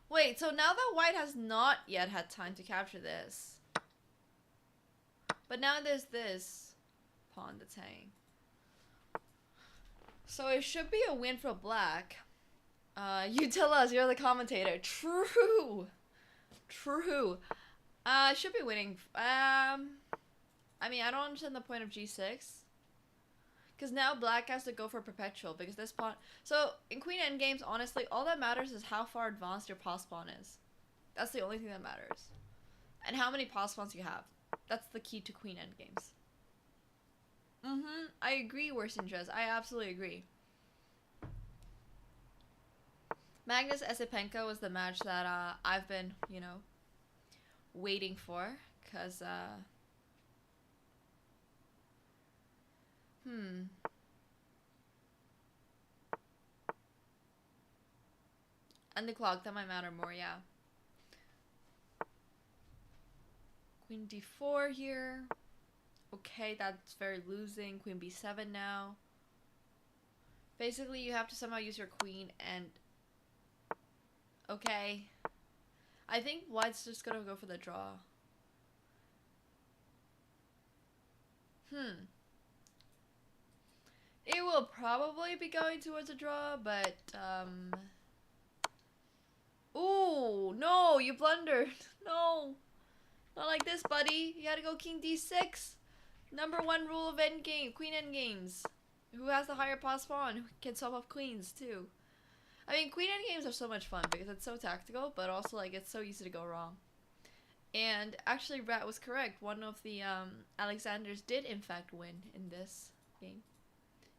Wait, so now that white has not yet had time to capture this. But now there's this pawn that's hanging. So it should be a win for black. You tell us, you're the commentator. True. True. Should be winning. I mean, I don't understand the point of g6. Because now black has to go for perpetual because this pawn... So, in queen endgames, honestly, all that matters is how far advanced your pass pawn is. That's the only thing that matters. And how many pass pawns you have. That's the key to queen endgames. I agree, Worse in Chess. I absolutely agree. Magnus Esipenko was the match that I've been, you know, waiting for. Because, And the clock, that might matter more, yeah. Queen d4 here. Okay, that's very losing. Queen b7 now. Basically, you have to somehow use your queen and... Okay. I think white's just gonna go for the draw. It will probably be going towards a draw, but, Ooh, no, you blundered. No. Not like this, buddy. You gotta go king d6. Number one rule of endgame, queen endgames. Who has the higher pass pawn? Who can solve off queens, too? I mean, queen endgames are so much fun because it's so tactical, but also, like, it's so easy to go wrong. And actually, Rat was correct. One of the Alexanders did, in fact, win in this game.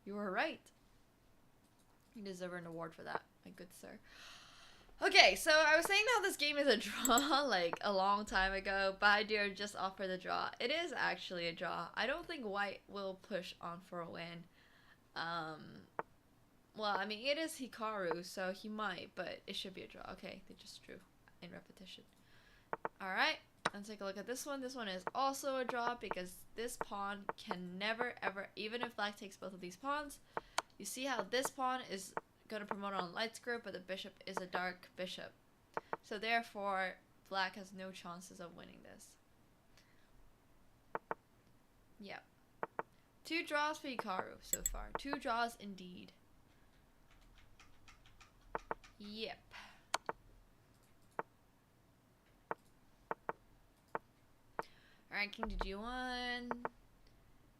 You were right. You deserve an award for that, my good sir. Okay, so I was saying how this game is a draw, like, a long time ago, but I dare just offer the draw. It is actually a draw. I don't think white will push on for a win. Well, I mean, it is Hikaru, so he might, but it should be a draw. Okay, they just drew in repetition. Alright, let's take a look at this one. This one is also a draw because this pawn can never, ever, even if black takes both of these pawns, you see how this pawn is going to promote on light square, but the bishop is a dark bishop. So therefore, black has no chances of winning this. Yep. 2 draws for Hikaru so far. 2 draws indeed. Yep. Alright, king to g1.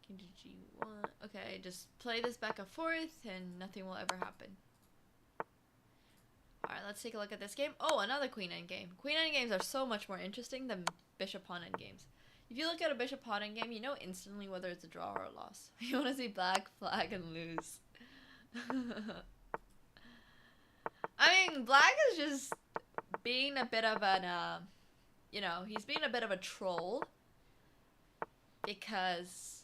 King to g1. Okay, just play this back and forth and nothing will ever happen. Alright, let's take a look at this game. Oh, another queen endgame. Queen endgames are so much more interesting than bishop pawn endgames. If you look at a bishop pawn endgame, you know instantly whether it's a draw or a loss. You want to see black flag and lose. I mean, black is just being a bit of an, you know, he's being a bit of a troll. Because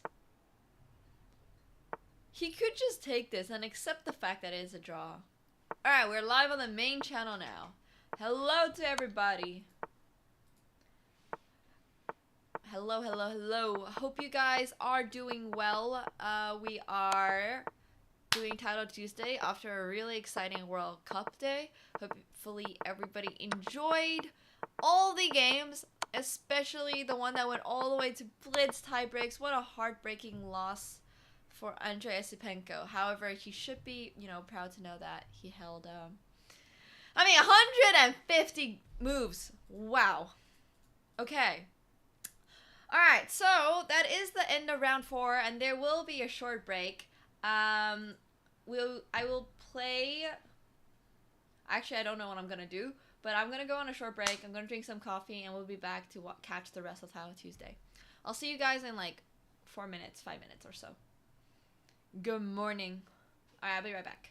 he could just take this and accept the fact that it is a draw. Alright, we're live on the main channel now. Hello to everybody. Hello, hello, hello. Hope you guys are doing well. We are doing Title Tuesday after a really exciting World Cup day. Hopefully everybody enjoyed all the games, especially the one that went all the way to blitz tiebreaks. What a heartbreaking loss for Andrei Esipenko. However, he should be, you know, proud to know that he held, 150 moves. Wow. Okay. Alright, so that is the end of round 4, and there will be a short break. I will play... Actually, I don't know what I'm gonna do, but I'm gonna go on a short break. I'm gonna drink some coffee, and we'll be back to catch the rest of Title Tuesday. I'll see you guys in like 4 minutes, 5 minutes or so. Good morning. Alright, I'll be right back.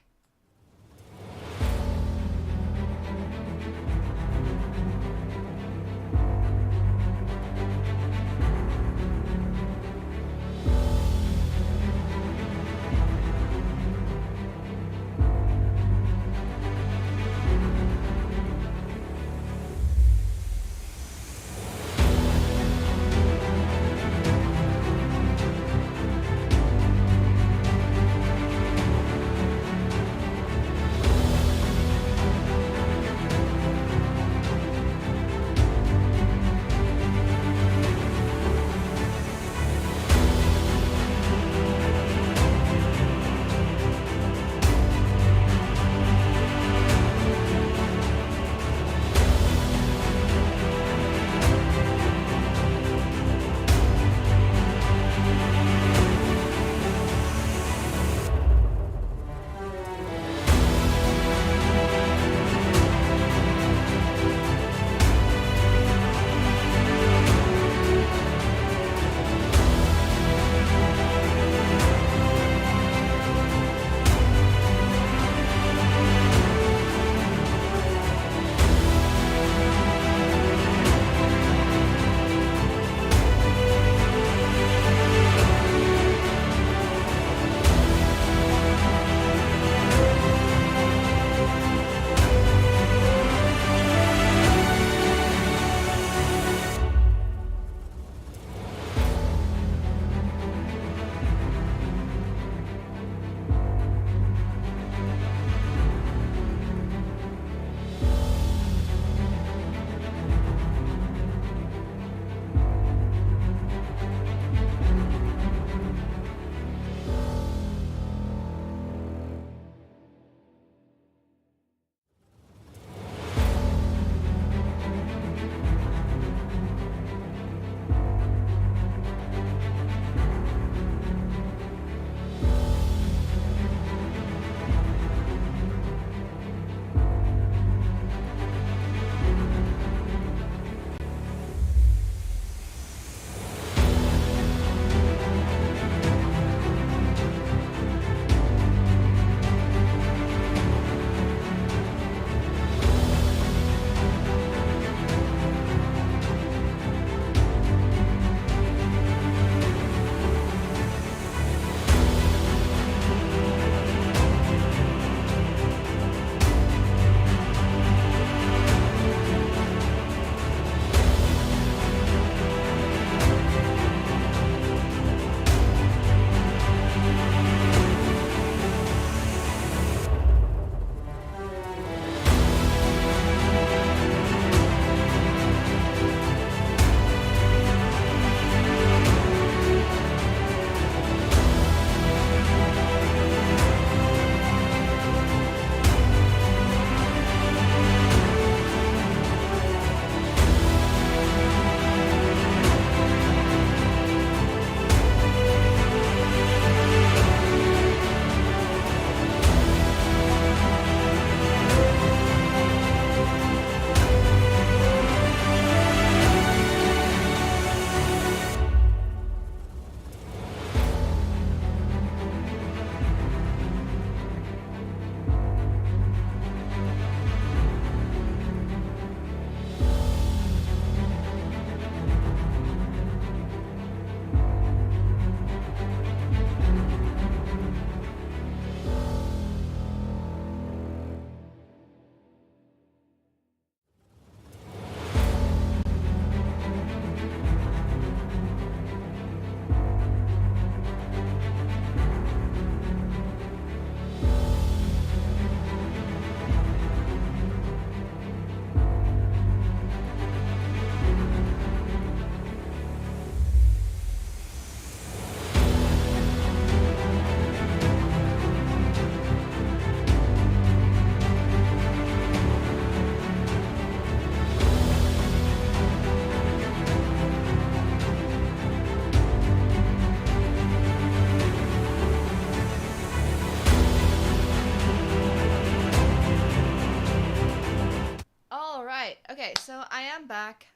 Alright, okay, so I am back.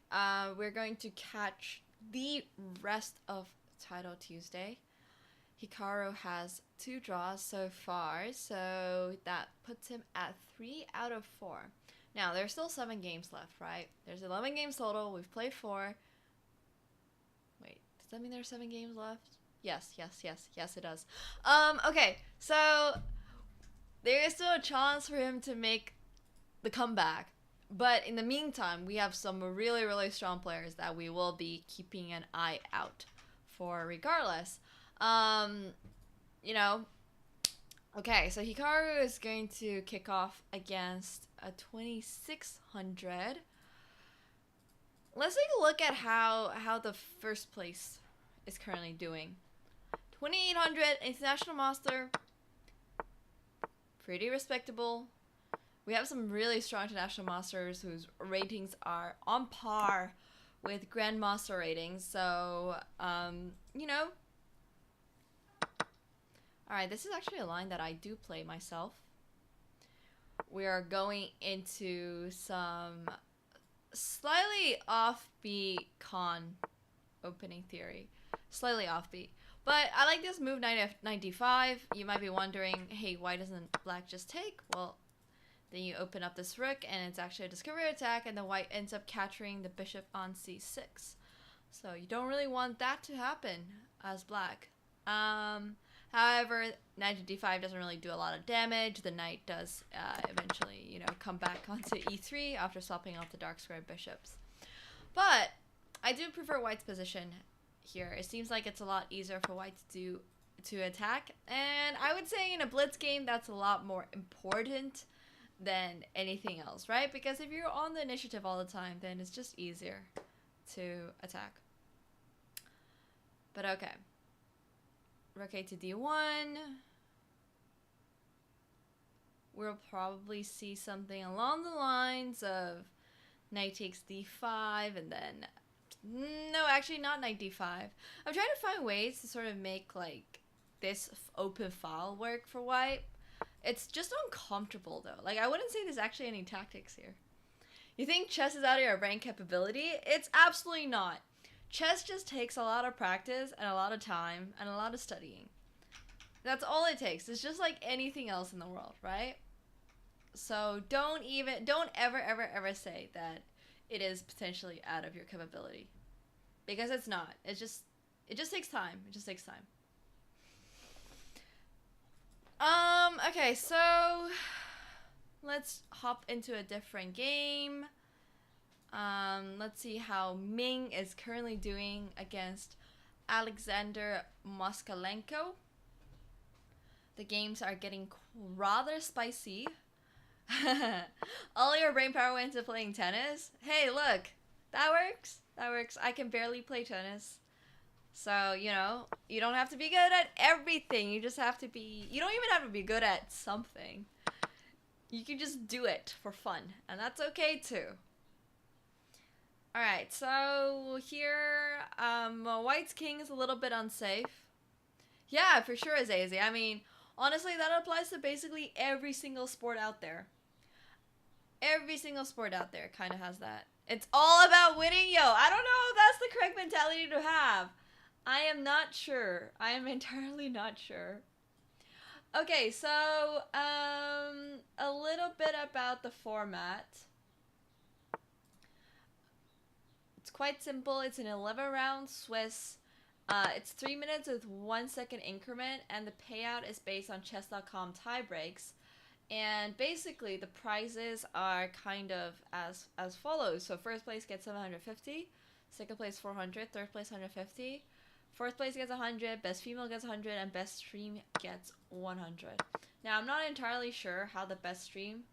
We're going to catch the rest of Title Tuesday. Hikaru has 2 draws so far, so that puts him at 3 out of 4. Now, there's still 7 games left, right? There's 11 games total. We've played 4. Wait, does that mean there's 7 games left? Yes, it does. Okay, so there is still a chance for him to make the comeback. But in the meantime, we have some really, really strong players that we will be keeping an eye out for regardless. You know, okay, so Hikaru is going to kick off against a 2600. Let's take a look at how the first place is currently doing. 2800 International Master, pretty respectable. We have some really strong International Masters whose ratings are on par with Grandmaster ratings, so, you know. Alright, this is actually a line that I do play myself. We are going into some slightly offbeat con opening theory. Slightly offbeat. But I like this move 95. You might be wondering, hey, why doesn't black just take? Well, then you open up this rook, and it's actually a discovery attack, and the white ends up capturing the bishop on c6. So you don't really want that to happen as black. However, knight to d5 doesn't really do a lot of damage. The knight does eventually, you know, come back onto e3 after swapping off the dark square bishops. But I do prefer white's position here. It seems like it's a lot easier for white to attack, and I would say in a blitz game that's a lot more important than anything else, right? Because if you're on the initiative all the time, then it's just easier to attack. But okay. Rook a to d1. We'll probably see something along the lines of knight takes d5 and then... No, actually not knight d5. I'm trying to find ways to sort of make like this open file work for white. It's just uncomfortable though. Like, I wouldn't say there's actually any tactics here. You think chess is out of your brain capability? It's absolutely not. Chess just takes a lot of practice and a lot of time and a lot of studying. That's all it takes. It's just like anything else in the world, right? So don't ever say that it is potentially out of your capability. Because it's not. It just takes time. It just takes time. Okay, so let's hop into a different game. Let's see how Ming is currently doing against Alexander Moskalenko. The games are getting rather spicy. All your brain power went to playing tennis? Hey, look, that works. That works. I can barely play tennis. So, you know, you don't have to be good at everything. You just have to be... You don't even have to be good at something. You can just do it for fun. And that's okay, too. Alright, so here, white's king is a little bit unsafe. Yeah, for sure, Azazi. I mean, honestly, that applies to basically every single sport out there. Every single sport out there kind of has that. It's all about winning, yo. I don't know if that's the correct mentality to have. I am not sure. I am entirely not sure. Okay, so, a little bit about the format. It's quite simple. It's an 11-round Swiss. It's 3 minutes with 1 second increment, and the payout is based on Chess.com tie breaks. And basically, the prizes are kind of as follows. So first place gets 750, second place 400, third place 150, fourth place gets 100, best female gets 100, and best stream gets 100. Now, I'm not entirely sure how the best stream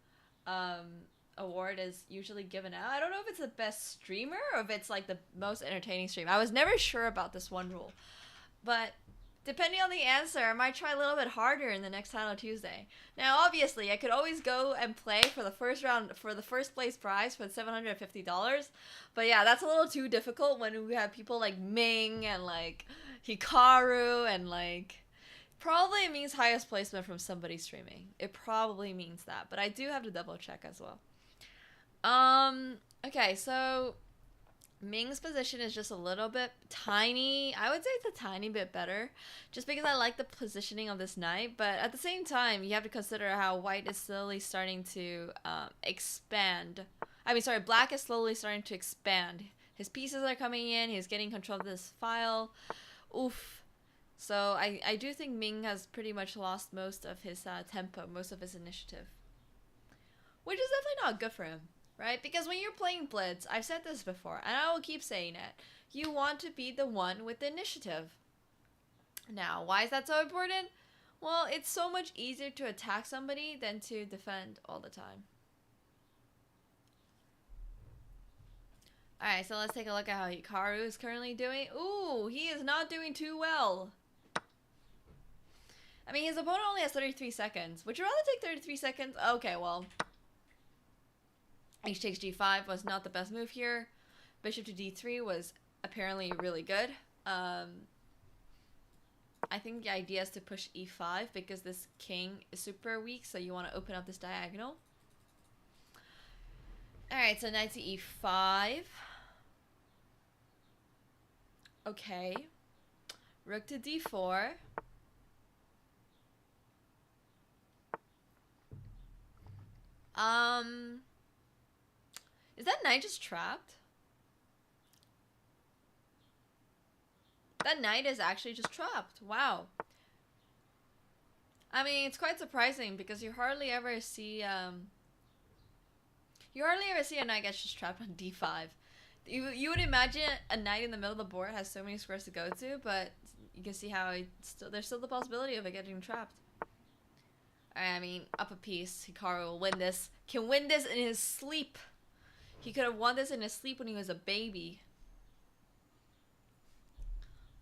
award is usually given out. I don't know if it's the best streamer or if it's like the most entertaining stream. I was never sure about this one rule, but depending on the answer, I might try a little bit harder in the next Title Tuesday. Now, obviously, I could always go and play for the first round for the first place prize for $750, but yeah, that's a little too difficult when we have people like Ming and like Hikaru and like... Probably it means highest placement from somebody streaming. It probably means that, but I do have to double check as well. Okay, so Ming's position is just a little bit tiny. I would say it's a tiny bit better, just because I like the positioning of this knight. But at the same time, you have to consider how white is slowly starting to expand. I mean, sorry, black is slowly starting to expand. His pieces are coming in. He's getting control of this file. Oof. So I do think Ming has pretty much lost most of his tempo, most of his initiative, which is definitely not good for him, right? Because when you're playing Blitz, I've said this before, and I will keep saying it, you want to be the one with the initiative. Now, why is that so important? Well, it's so much easier to attack somebody than to defend all the time. Alright, so let's take a look at how Hikaru is currently doing. Ooh, he is not doing too well. I mean, his opponent only has 33 seconds. Would you rather take 33 seconds? Okay, well, H takes g5 was not the best move here. Bishop to d3 was apparently really good. I think the idea is to push e5 because this king is super weak, so you want to open up this diagonal. Alright, so knight to e5. Okay. Rook to d4. Is that knight just trapped? That knight is actually just trapped. Wow. I mean, it's quite surprising because you hardly ever see a knight get just trapped on d5. You would imagine a knight in the middle of the board has so many squares to go to, but you can see how there's still the possibility of it getting trapped. Alright, I mean, up a piece. Hikaru will win this. Can win this in his sleep. He could have won this in his sleep when he was a baby.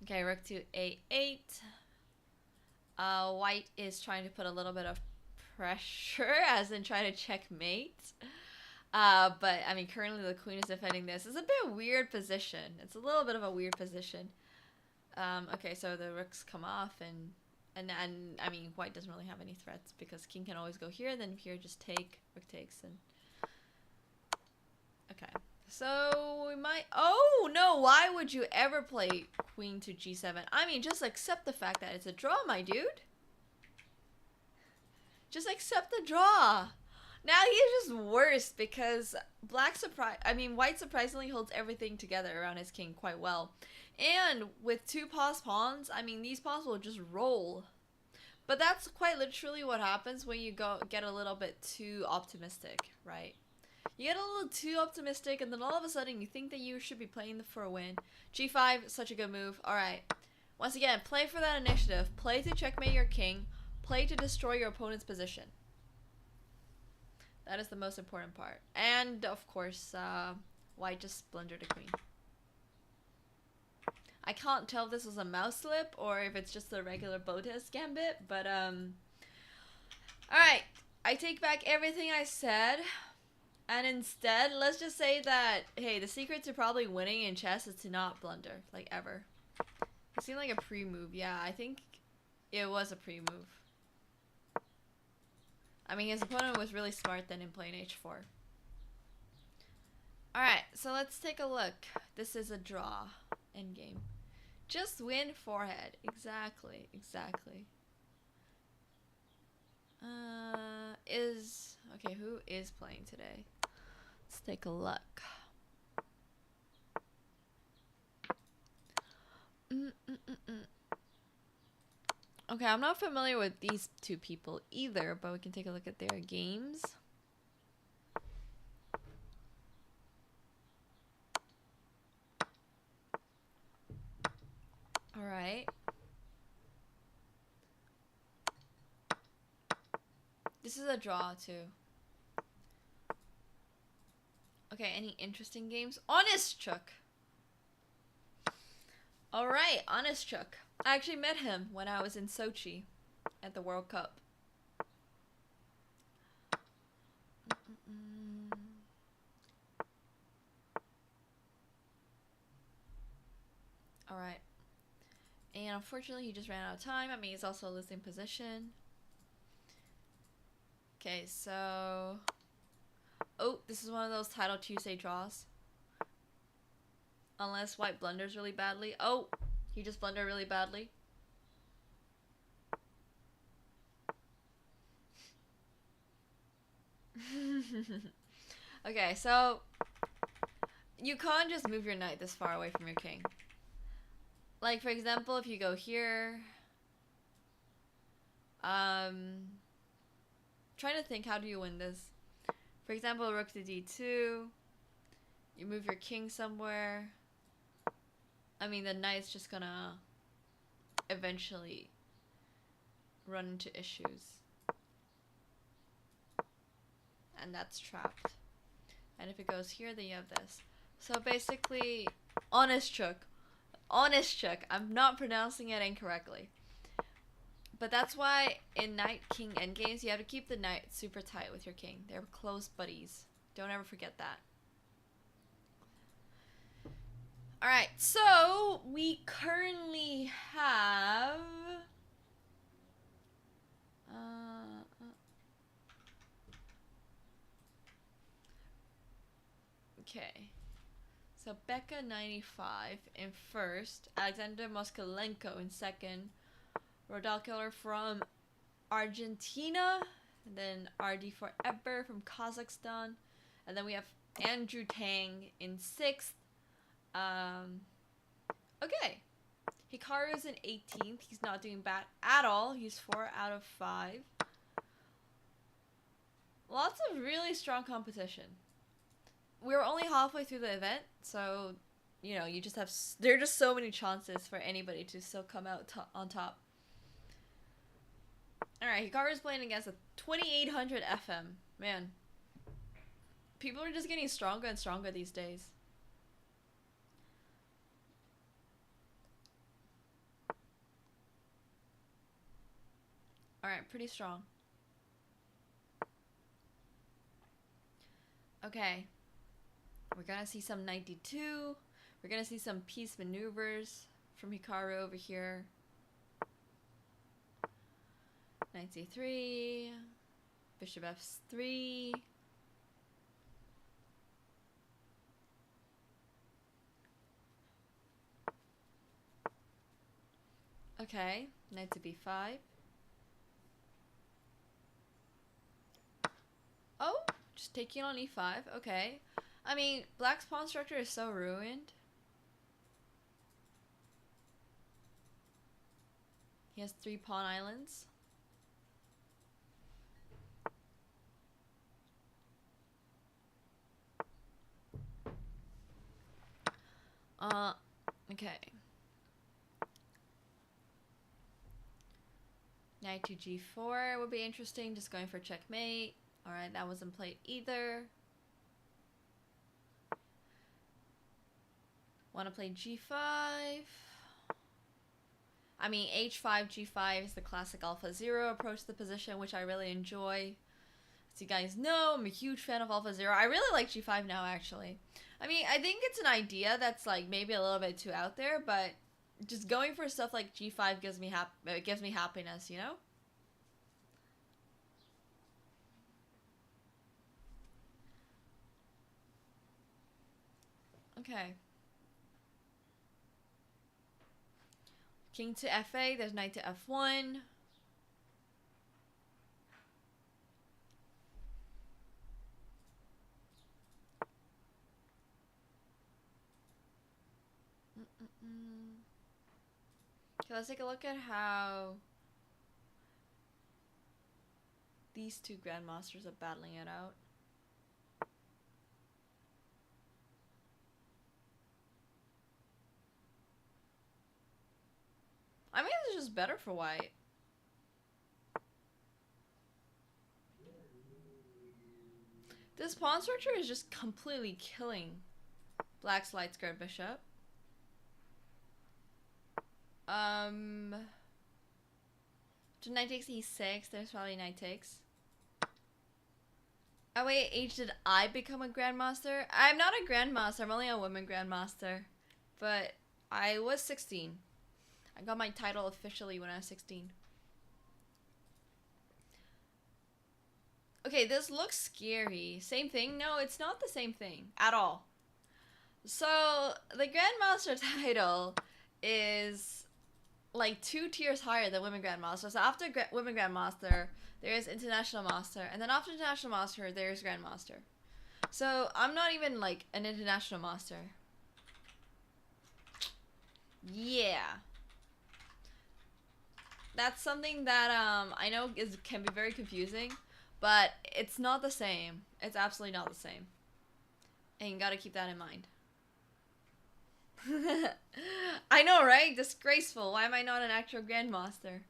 Okay, rook to a8. White is trying to put a little bit of pressure, as in trying to checkmate. But, I mean, currently the queen is defending this. It's a bit weird position. It's a little bit of a weird position. Okay, so the rooks come off, and I mean, white doesn't really have any threats because king can always go here, then here just take, rook takes, and... Okay, so we might... Oh, no, why would you ever play queen to g7? I mean, just accept the fact that it's a draw, my dude. Just accept the draw. Now he's just worse because white surprisingly holds everything together around his king quite well. And with two paused pawns, I mean, these pawns will just roll. But that's quite literally what happens when you get a little bit too optimistic, right? You get a little too optimistic, and then all of a sudden you think that you should be playing for a win. G5, such a good move. Alright. Once again, play for that initiative. Play to checkmate your king. Play to destroy your opponent's position. That is the most important part. And, of course, white just blundered a queen. I can't tell if this was a mouse slip or if it's just a regular Botas gambit, but, Alright, I take back everything I said, and instead, let's just say that, hey, the secret to probably winning in chess is to not blunder, like, ever. It seemed like a pre-move. Yeah, I think it was a pre-move. I mean, his opponent was really smart then in playing h4. Alright, so let's take a look. This is a draw endgame. Just win forehead. Exactly, exactly. Okay, who is playing today? Let's take a look. Okay, I'm not familiar with these two people either, but we can take a look at their games. Alright. This is a draw, too. Okay, any interesting games? Honest Chuck! Alright, Honest Chuck. I actually met him when I was in Sochi at the World Cup. Alright. And unfortunately, he just ran out of time. I mean, he's also a losing position. Okay, so... Oh, this is one of those Title Tuesday draws. Unless white blunders really badly. Oh, he just blundered really badly. Okay, so you can't just move your knight this far away from your king. Like, for example, if you go here, trying to think, how do you win this? For example, rook to d2, you move your king somewhere. I mean, the knight's just gonna eventually run into issues. And that's trapped. And if it goes here, then you have this. So basically, honest chook, I'm not pronouncing it incorrectly. But that's why in knight king endgames, you have to keep the knight super tight with your king. They're close buddies. Don't ever forget that. Alright, so we currently have... okay. So Becca 95 in first, Alexander Moskalenko in second, Rodal Killer from Argentina, and then RD Forever from Kazakhstan, and then we have Andrew Tang in sixth. Okay. Hikaru is in 18th. He's not doing bad at all. He's 4 out of 5. Lots of really strong competition. We're only halfway through the event, so, you know, you just have... there are just so many chances for anybody to still come out on top. Alright, Hikaru is playing against a 2800 FM. Man. People are just getting stronger and stronger these days. Alright, pretty strong. Okay. We're gonna see some 92. We're gonna see some piece maneuvers from Hikaru over here. 93. Bishop f3. Okay, knight to b5. Oh, just taking on e5. Okay. I mean, black's pawn structure is so ruined. He has 3 pawn islands. Okay. Knight to g4 would be interesting, just going for checkmate. Alright, that wasn't played either. Want to play g5. I mean, h5, g5 is the classic alpha 0 approach to the position, which I really enjoy. As you guys know, I'm a huge fan of alpha 0. I really like g5 now, actually. I mean, I think it's an idea that's like maybe a little bit too out there, but just going for stuff like g5 gives me happiness, you know? Okay. King to fa, there's knight to f1. Okay, let's take a look at how these two grandmasters are battling it out. I mean, it's just better for white. This pawn structure is just completely killing black's light skirt bishop. Knight takes e6. There's probably knight takes. Oh wait, age did I become a grandmaster? I'm not a grandmaster. I'm only a woman grandmaster. But I was 16. I got my title officially when I was 16. Okay, this looks scary. Same thing? No, it's not the same thing at all. So, the Grandmaster title is like 2 tiers higher than Women Grandmaster. So, after Women Grandmaster, there is International Master. And then after International Master, there's Grandmaster. So, I'm not even like an International Master. Yeah. That's something that I know can be very confusing, but it's not the same. It's absolutely not the same. And you gotta keep that in mind. I know, right? Disgraceful. Why am I not an actual Grandmaster?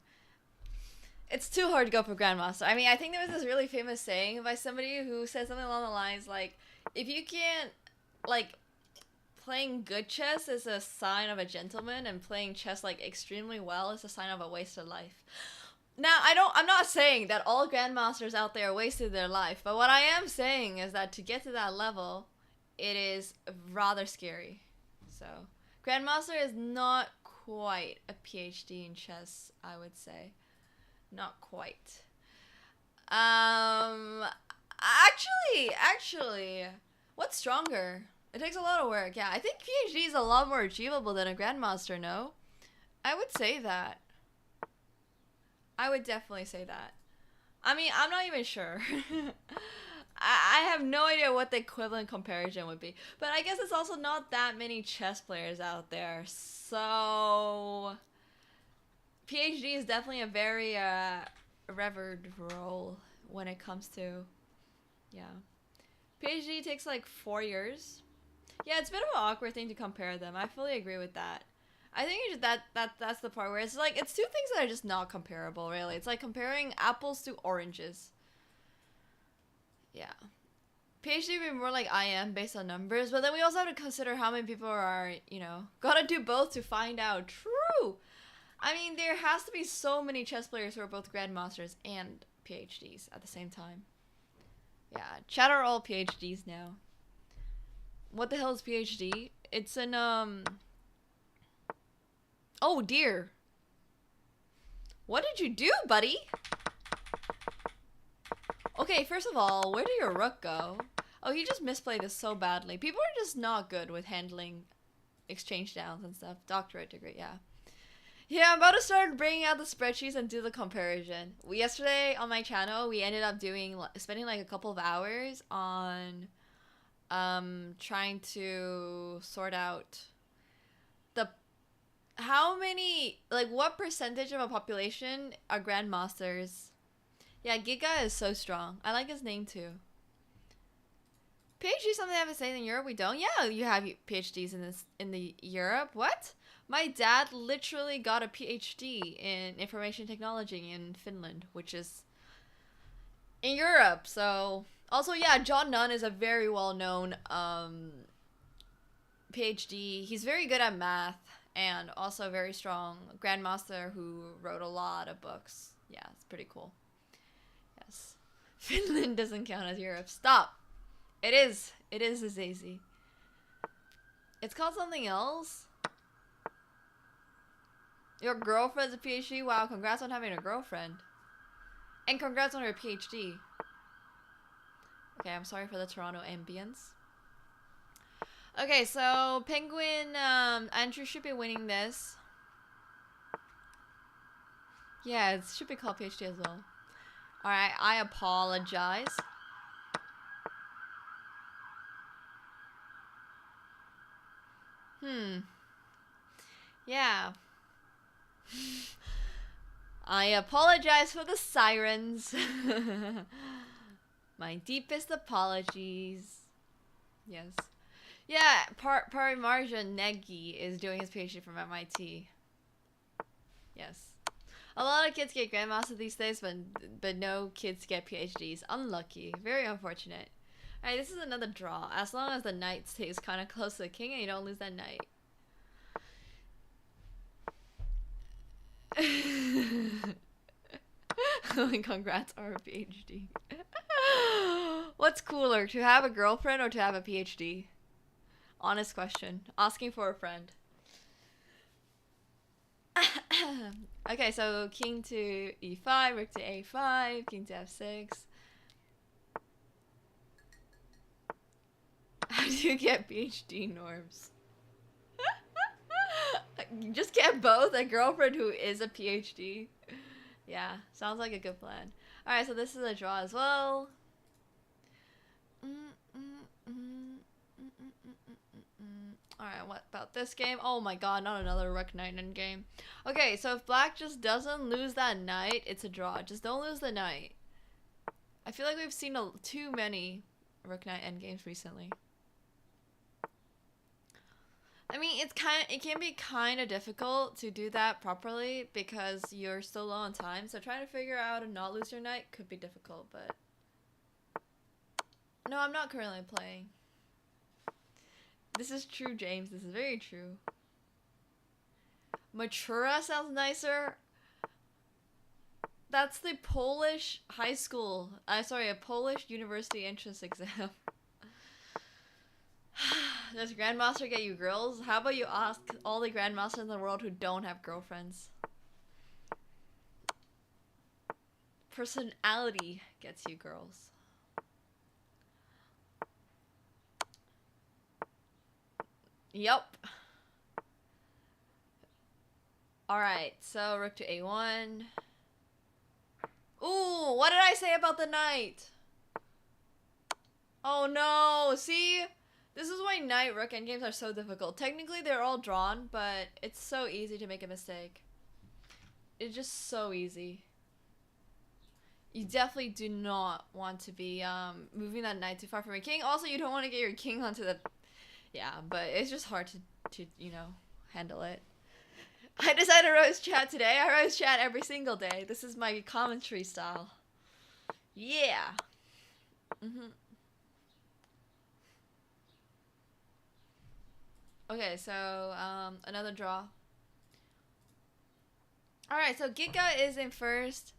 It's too hard to go for Grandmaster. I mean, I think there was this really famous saying by somebody who said something along the lines like, if you can't, like, playing good chess is a sign of a gentleman, and playing chess, like, extremely well is a sign of a wasted life. Now, I'm not saying that all Grandmasters out there wasted their life, but what I am saying is that to get to that level, it is rather scary. So, Grandmaster is not quite a PhD in chess, I would say. Not quite. Actually, what's stronger? It takes a lot of work. Yeah, I think PhD is a lot more achievable than a Grandmaster, no? I would say that. I would definitely say that. I mean, I'm not even sure. I have no idea what the equivalent comparison would be. But I guess it's also not that many chess players out there. So, PhD is definitely a very revered role when it comes to, yeah. PhD takes like 4 years. Yeah, it's a bit of an awkward thing to compare them. I fully agree with that. I think it's just that's the part where it's like it's two things that are just not comparable, really. It's like comparing apples to oranges. Yeah. PhD would be more like I am based on numbers, but then we also have to consider how many people are, gotta do both to find out. True! I mean, there has to be so many chess players who are both Grandmasters and PhDs at the same time. Yeah, chat are all PhDs now. What the hell is PhD? It's an, Oh dear. What did you do, buddy? Okay, first of all, where did your rook go? Oh, he just misplayed this so badly. People are just not good with handling exchange downs and stuff. Doctorate degree, yeah. Yeah, I'm about to start bringing out the spreadsheets and do the comparison. Yesterday on my channel, we ended up spending like a couple of hours on trying to sort out what percentage of a population are Grandmasters. Yeah, Giga is so strong. I like his name too. PhD is something I have to say in Europe. We don't. Yeah, you have PhDs in the Europe. What? My dad literally got a PhD in information technology in Finland, which is in Europe. So also, yeah, John Nunn is a very well known PhD. He's very good at math and also very strong Grandmaster who wrote a lot of books. Yeah, it's pretty cool. Yes. Finland doesn't count as Europe. Stop. It is. It is Azazi. It's called something else. Your girlfriend's a PhD? Wow, congrats on having a girlfriend. And congrats on her PhD. Okay, I'm sorry for the Toronto ambience. Okay, so Penguin, Andrew should be winning this. Yeah, it should be called PhD as well. Alright, I apologize. Yeah. I apologize for the sirens. My deepest apologies. Yes. Yeah, Parimarjan Negi is doing his PhD from MIT. Yes. A lot of kids get Grandmaster these days, but no kids get PhDs. Unlucky. Very unfortunate. Alright, this is another draw. As long as the knight stays kind of close to the king and you don't lose that knight. Congrats on a PhD. What's cooler, to have a girlfriend or to have a PhD? Honest question. Asking for a friend. Okay, so king to e5, rook to a5, king to f6. do you get PhD norms? Just get both, a girlfriend who is a PhD. Yeah, sounds like a good plan. Alright, so this is a draw as well. Alright, what about this game? Oh my god, not another Rook Knight endgame. Okay, so if black just doesn't lose that knight, it's a draw. Just don't lose the knight. I feel like we've seen too many Rook Knight endgames recently. I mean, it can be kind of difficult to do that properly because you're so low on time. So trying to figure out how to not lose your knight could be difficult, but no, I'm not currently playing. This is true, James. This is very true. Matura sounds nicer. That's the Polish high school. Sorry, a Polish university entrance exam. Does Grandmaster get you girls? How about you ask all the Grandmasters in the world who don't have girlfriends? Personality gets you girls. Yup. Alright, so rook to a1. Ooh, what did I say about the knight? Oh no, see? This is why knight rook endgames are so difficult. Technically they're all drawn, but it's so easy to make a mistake. It's just so easy. You definitely do not want to be moving that knight too far from your king. Also, you don't want to get your king onto the... Yeah, but it's just hard to you know, handle it. I decided to roast chat today. I roast chat every single day. This is my commentary style. Yeah. Okay, so another draw. Alright, so Giga is in first.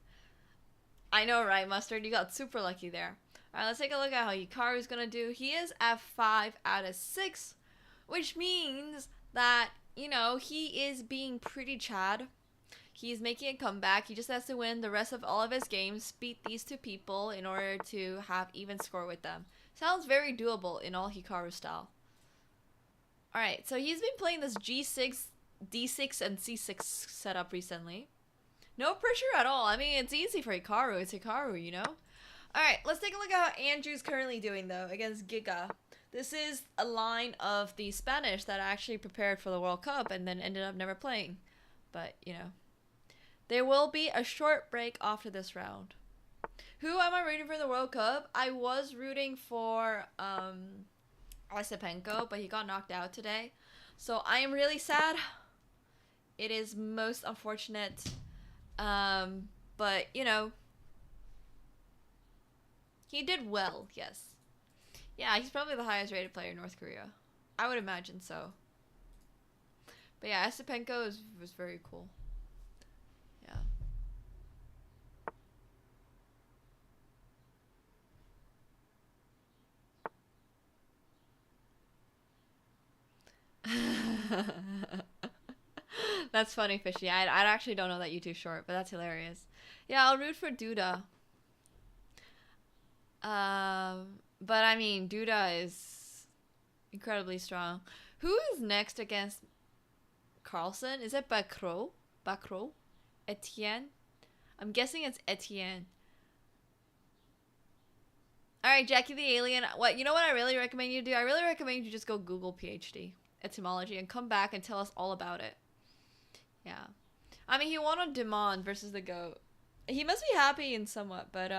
I know, right, Mustard? You got super lucky there. Alright, let's take a look at how Hikaru's gonna do. He is at 5 out of 6, which means that, you know, he is being pretty Chad. He's making a comeback. He just has to win the rest of all of his games, beat these two people in order to have even score with them. Sounds very doable in all Hikaru style. Alright, so he's been playing this G6, D6, and C6 setup recently. No pressure at all. I mean, it's easy for Hikaru. It's Hikaru, you know? Alright, let's take a look at how Andrew's currently doing, though, against Giga. This is a line of the Spanish that actually prepared for the World Cup and then ended up never playing. But, you know. There will be a short break after this round. Who am I rooting for in the World Cup? I was rooting for, Osipenko, but he got knocked out today. So I am really sad. It is most unfortunate. But, you know, he did well, yes. Yeah, he's probably the highest rated player in North Korea. I would imagine so. But yeah, Osipenko was very cool. Yeah. That's funny, Fishy. I actually don't know that YouTube's short, but that's hilarious. Yeah, I'll root for Duda. But I mean, Duda is incredibly strong. Who is next against Carlsen? Is it Bacro? Bacro? Etienne? I'm guessing it's Etienne. Alright, Jackie the Alien. You know what I really recommend you do? I really recommend you just go Google PhD etymology and come back and tell us all about it. Yeah. I mean, he won on Demand versus the GOAT. He must be happy in somewhat, but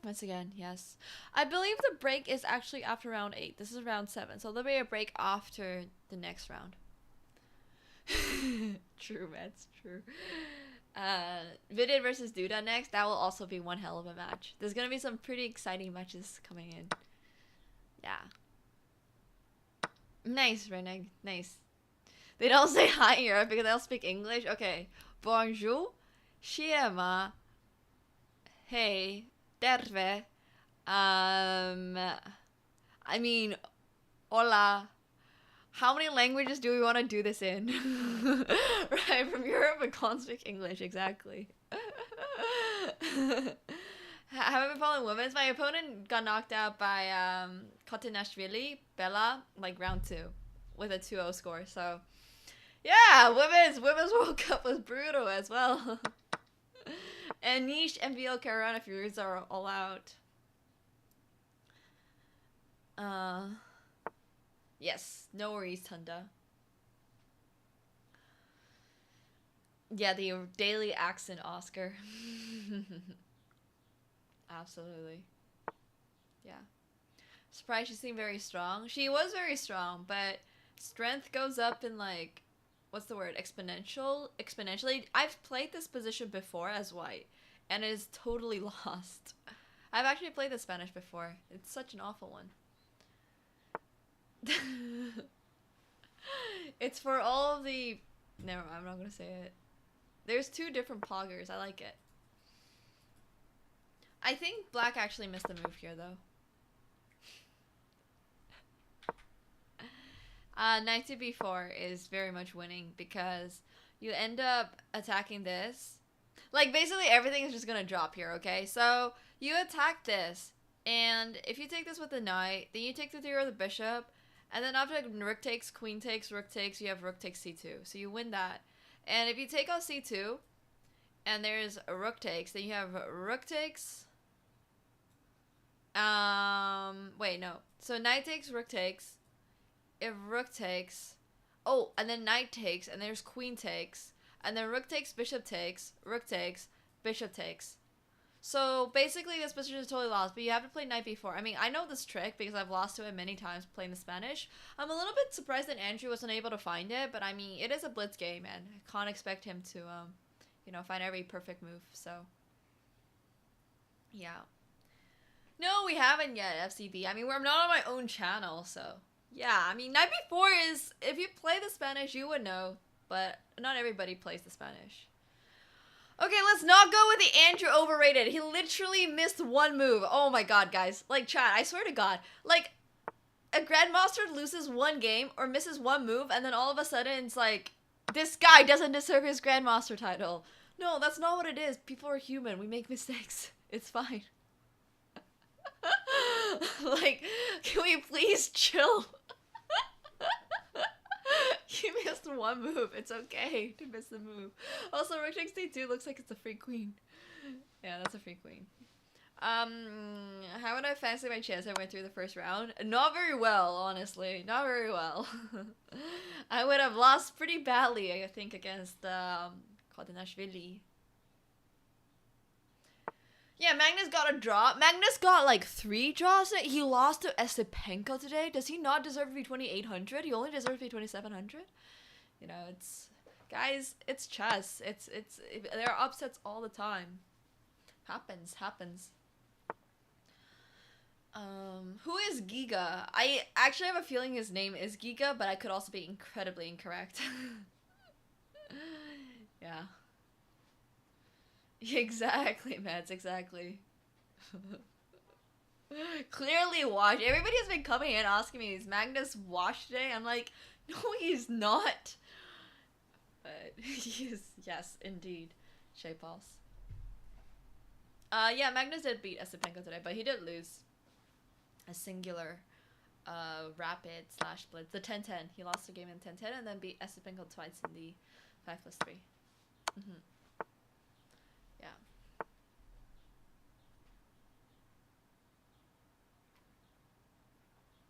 once again, yes. I believe the break is actually after round 8. This is round 7, so there'll be a break after the next round. True, man, it's true. Vidit versus Duda next. That will also be one hell of a match. There's gonna be some pretty exciting matches coming in. Yeah. Nice, Reneg. Nice. They don't say hi in Europe because they don't speak English. Okay. Bonjour. Siema. Hey. Terve. I mean, hola. How many languages do we want to do this in? Right, from Europe, we can't speak English, exactly. Have I been following women's? My opponent got knocked out by Kotinashvili, Bella, like round 2 with a 2-0 score. So, yeah, women's World Cup was brutal as well. And niche MVL Carolina Furies are all out. Yes, no worries, Tunda. Yeah, the daily accent Oscar. Absolutely. Yeah. Surprised she seemed very strong. She was very strong, but strength goes up in like, what's the word? Exponentially. I've played this position before as white, and it is totally lost. I've actually played the Spanish before. It's such an awful one. It's for all of the... Never mind, I'm not gonna say it. There's 2 different poggers. I like it. I think black actually missed the move here, though. Knight to b4 is very much winning because you end up attacking this. Like, basically everything is just gonna drop here, okay? So, you attack this, and if you take this with the knight, then you take the 3 or the bishop, and then after rook takes, queen takes, rook takes, you have rook takes c2. So you win that. And if you take out c2, and there's a rook takes, then you have rook takes. Wait, no. So knight takes, rook takes. If rook takes, oh, and then knight takes, and there's queen takes, and then rook takes, bishop takes, rook takes, bishop takes. So basically this position is totally lost, but you have to play knight b4. I mean, I know this trick because I've lost to it many times playing the Spanish. I'm a little bit surprised that Andrew wasn't able to find it, but I mean, it is a blitz game, and I can't expect him to, you know, find every perfect move, so. Yeah. No, we haven't yet, FCB. I mean, I'm not on my own channel, so. Yeah, I mean, knight b4 is, if you play the Spanish, you would know, but not everybody plays the Spanish. Okay, let's not go with the Andrew overrated. He literally missed 1 move. Oh my god, guys. Like, chat, I swear to god. Like, a Grandmaster loses 1 game or misses 1 move, and then all of a sudden it's like, this guy doesn't deserve his Grandmaster title. No, that's not what it is. People are human. We make mistakes. It's fine. Like, can we please chill? You missed 1 move. It's okay to miss the move. Also, rook takes d2 looks like it's a free queen. Yeah, that's a free queen. How would I fancy my chance I went through the first round? Not very well, honestly. Not very well. I would have lost pretty badly, I think, against Kotinashvili. Yeah, Magnus got a draw. Magnus got like 3 draws. He lost to Esipenko today. Does he not deserve to be 2,800? He only deserves to be 2,700. You know, it's guys. It's chess. There are upsets all the time. Happens. Who is Giga? I actually have a feeling his name is Giga, but I could also be incredibly incorrect. Yeah. Exactly, Mads, exactly. Clearly washed. Everybody has been coming in asking me, is Magnus washed today? I'm like, no, he's not. But he is, yes, indeed. Shapals. Yeah, Magnus did beat Esipenko today, but he did lose a singular rapid / blitz. The 10-10. He lost the game in 10-10 and then beat Esipenko twice in the 5+3. Yeah.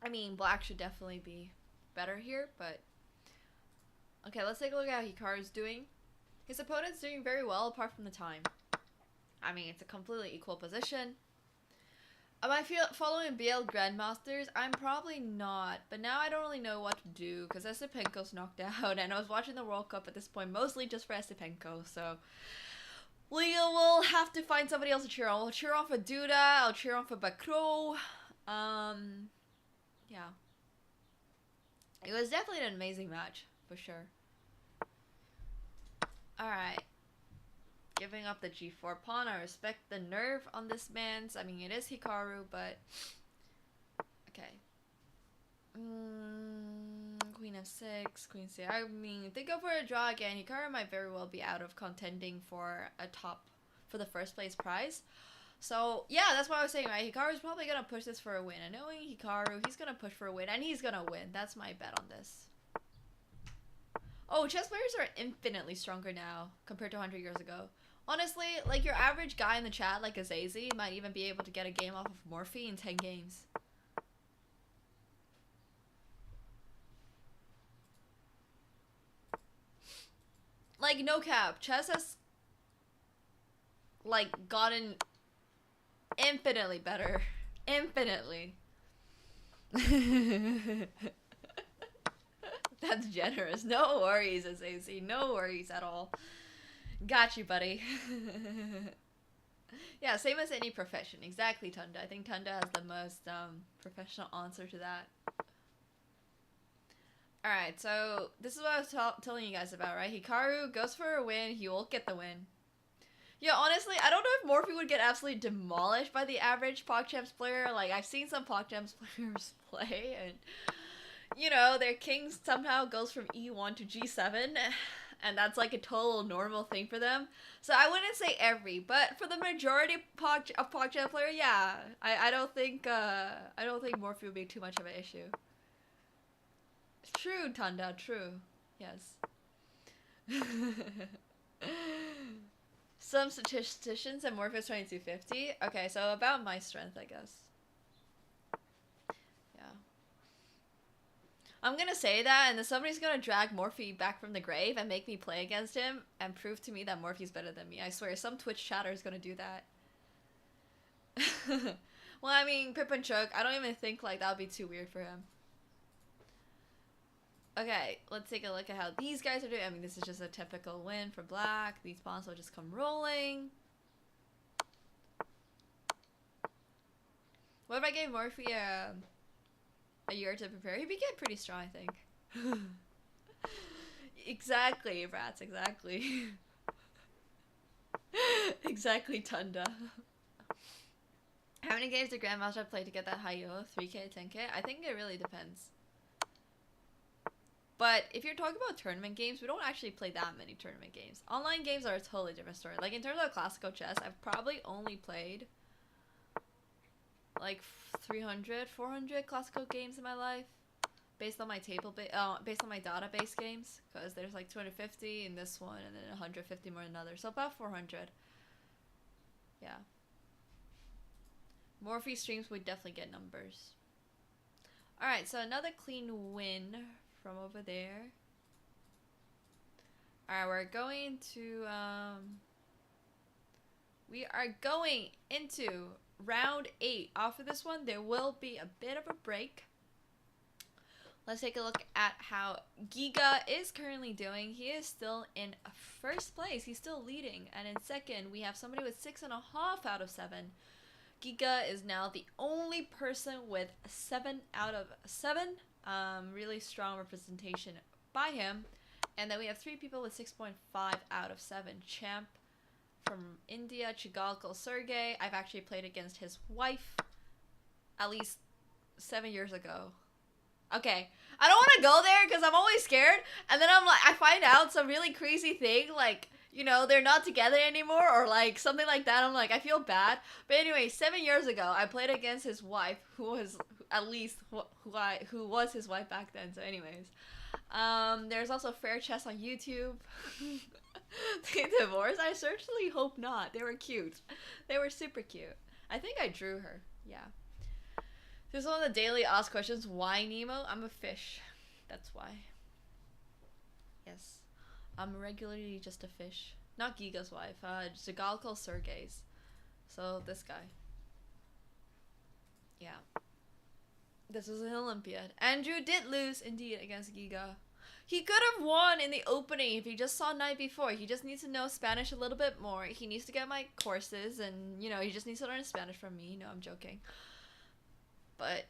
I mean, black should definitely be better here, but... Okay, let's take a look at how Hikaru's doing. His opponent's doing very well, apart from the time. I mean, it's a completely equal position. Am I following BL Grandmasters? I'm probably not, but now I don't really know what to do, because Esipenko's knocked out, and I was watching the World Cup at this point, mostly just for Esipenko, so... We will have to find somebody else to cheer on. I'll cheer on for Duda, I'll cheer on for Bakro. Yeah. It was definitely an amazing match, for sure. Alright. Giving up the g4 pawn. I respect the nerve on this man's. I mean, it is Hikaru, but... Okay. Queen f6, queen c. I mean, if they go for a draw again, Hikaru might very well be out of contending for a top, for the first place prize. So, yeah, that's what I was saying, right? Hikaru's probably gonna push this for a win. And knowing Hikaru, he's gonna push for a win, and he's gonna win. That's my bet on this. Oh, chess players are infinitely stronger now compared to 100 years ago. Honestly, like, your average guy in the chat, like Azazi, might even be able to get a game off of Morphe in 10 games. Like, no cap. Chess has, like, gotten infinitely better. Infinitely. That's generous. No worries, Azazi. No worries at all. Got you, buddy. Yeah, same as any profession. Exactly, Tunda. I think Tunda has the most professional answer to that. Alright, so this is what I was telling you guys about, right? Hikaru goes for a win. He will get the win. Yeah, honestly, I don't know if Morphe would get absolutely demolished by the average PogChamps player. Like, I've seen some PogChamps players play, and, you know, their king somehow goes from E1 to G7, and that's like a total normal thing for them. So I wouldn't say every, but for the majority of PogChamp player, yeah, I don't think Morphe would be too much of an issue. True, Tanda, true. Yes. Some statisticians and Morpheus 2250. Okay, so about my strength, I guess. Yeah. I'm gonna say that, and then somebody's gonna drag Morphe back from the grave and make me play against him and prove to me that Morphe's better than me. I swear, some Twitch chatter is gonna do that. Well, I mean, Pip and Choke, I don't even think like that would be too weird for him. Okay, let's take a look at how these guys are doing. I mean, this is just a typical win for black. These pawns will just come rolling. What if I gave Morphe a year to prepare? He'd be getting pretty strong, I think. Exactly, Rats, exactly. Exactly, Tunda. How many games did Grandmaster play to get that high elo? 3K, 10K? I think it really depends. But if you're talking about tournament games, we don't actually play that many tournament games. Online games are a totally different story. Like, in terms of classical chess, I've probably only played like 300, 400 classical games in my life, based on my based on my database games, because there's like 250 in this one and then 150 more in another, so about 400. Yeah. Morphe streams would definitely get numbers. Alright, so another clean win from over there. Alright, we're going into round 8. After this one, there will be a bit of a break. Let's take a look at how Giga is currently doing. He is still in first place. He's still leading. And in second, we have somebody with 6.5 out of 7. Giga is now the only person with 7 out of 7. Really strong representation by him. And then we have 3 people with 6.5 out of 7. Champ from India, Chigalko Sergey. I've actually played against his wife at least 7 years ago. Okay, I don't want to go there because I'm always scared. And then I'm like, I find out some really crazy thing, like, you know, they're not together anymore or like something like that. I'm like, I feel bad. But anyway, 7 years ago, I played against his wife, who was at least who was his wife back then. So anyways, there's also Fair Chess on YouTube. They divorced? I certainly hope not. They were cute. They were super cute. I think I drew her. Yeah. This is one of the daily asked questions. Why Nemo? I'm a fish. That's why. Yes. I'm regularly just a fish. Not Giga's wife. Zagalko Sergey's. So this guy. Yeah. This was an Olympiad. Andrew did lose, indeed, against Giga. He could have won in the opening if he just saw night before. He just needs to know Spanish a little bit more. He needs to get my courses and, you know, he just needs to learn Spanish from me. No, I'm joking. But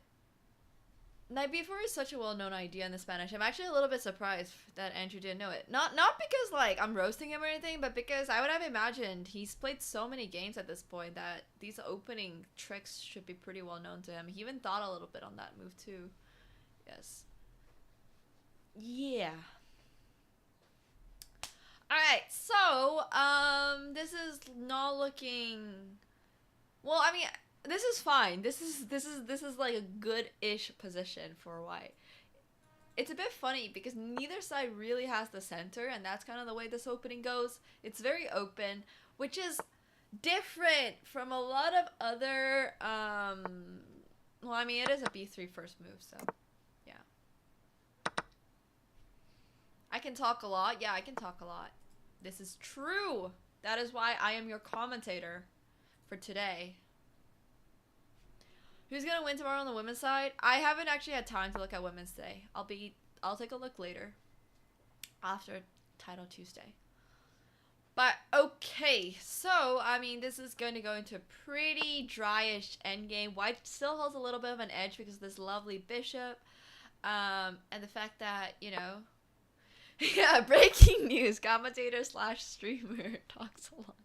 night before is such a well-known idea in the Spanish. I'm actually a little bit surprised that Andrew didn't know it. Not because, like, I'm roasting him or anything, but because I would have imagined he's played so many games at this point that these opening tricks should be pretty well known to him. He even thought a little bit on that move, too. Yes. Yeah. Alright, so, this is not looking Well, I mean, this is fine. This is like a good-ish position for white. It's a bit funny because neither side really has the center, and that's kind of the way this opening goes. It's very open, which is different from a lot of other well, I mean, it is a b3 first move, so yeah. I can talk a lot. Yeah, I can talk a lot. This is true. That is why I am your commentator for today. Who's gonna win tomorrow on the women's side? I haven't actually had time to look at women's today. I'll take a look later after Title Tuesday. But okay, so I mean, this is going to go into a pretty dryish endgame. White still holds a little bit of an edge because of this lovely bishop, and the fact that, you know, yeah, breaking news: commentator slash streamer talks a lot.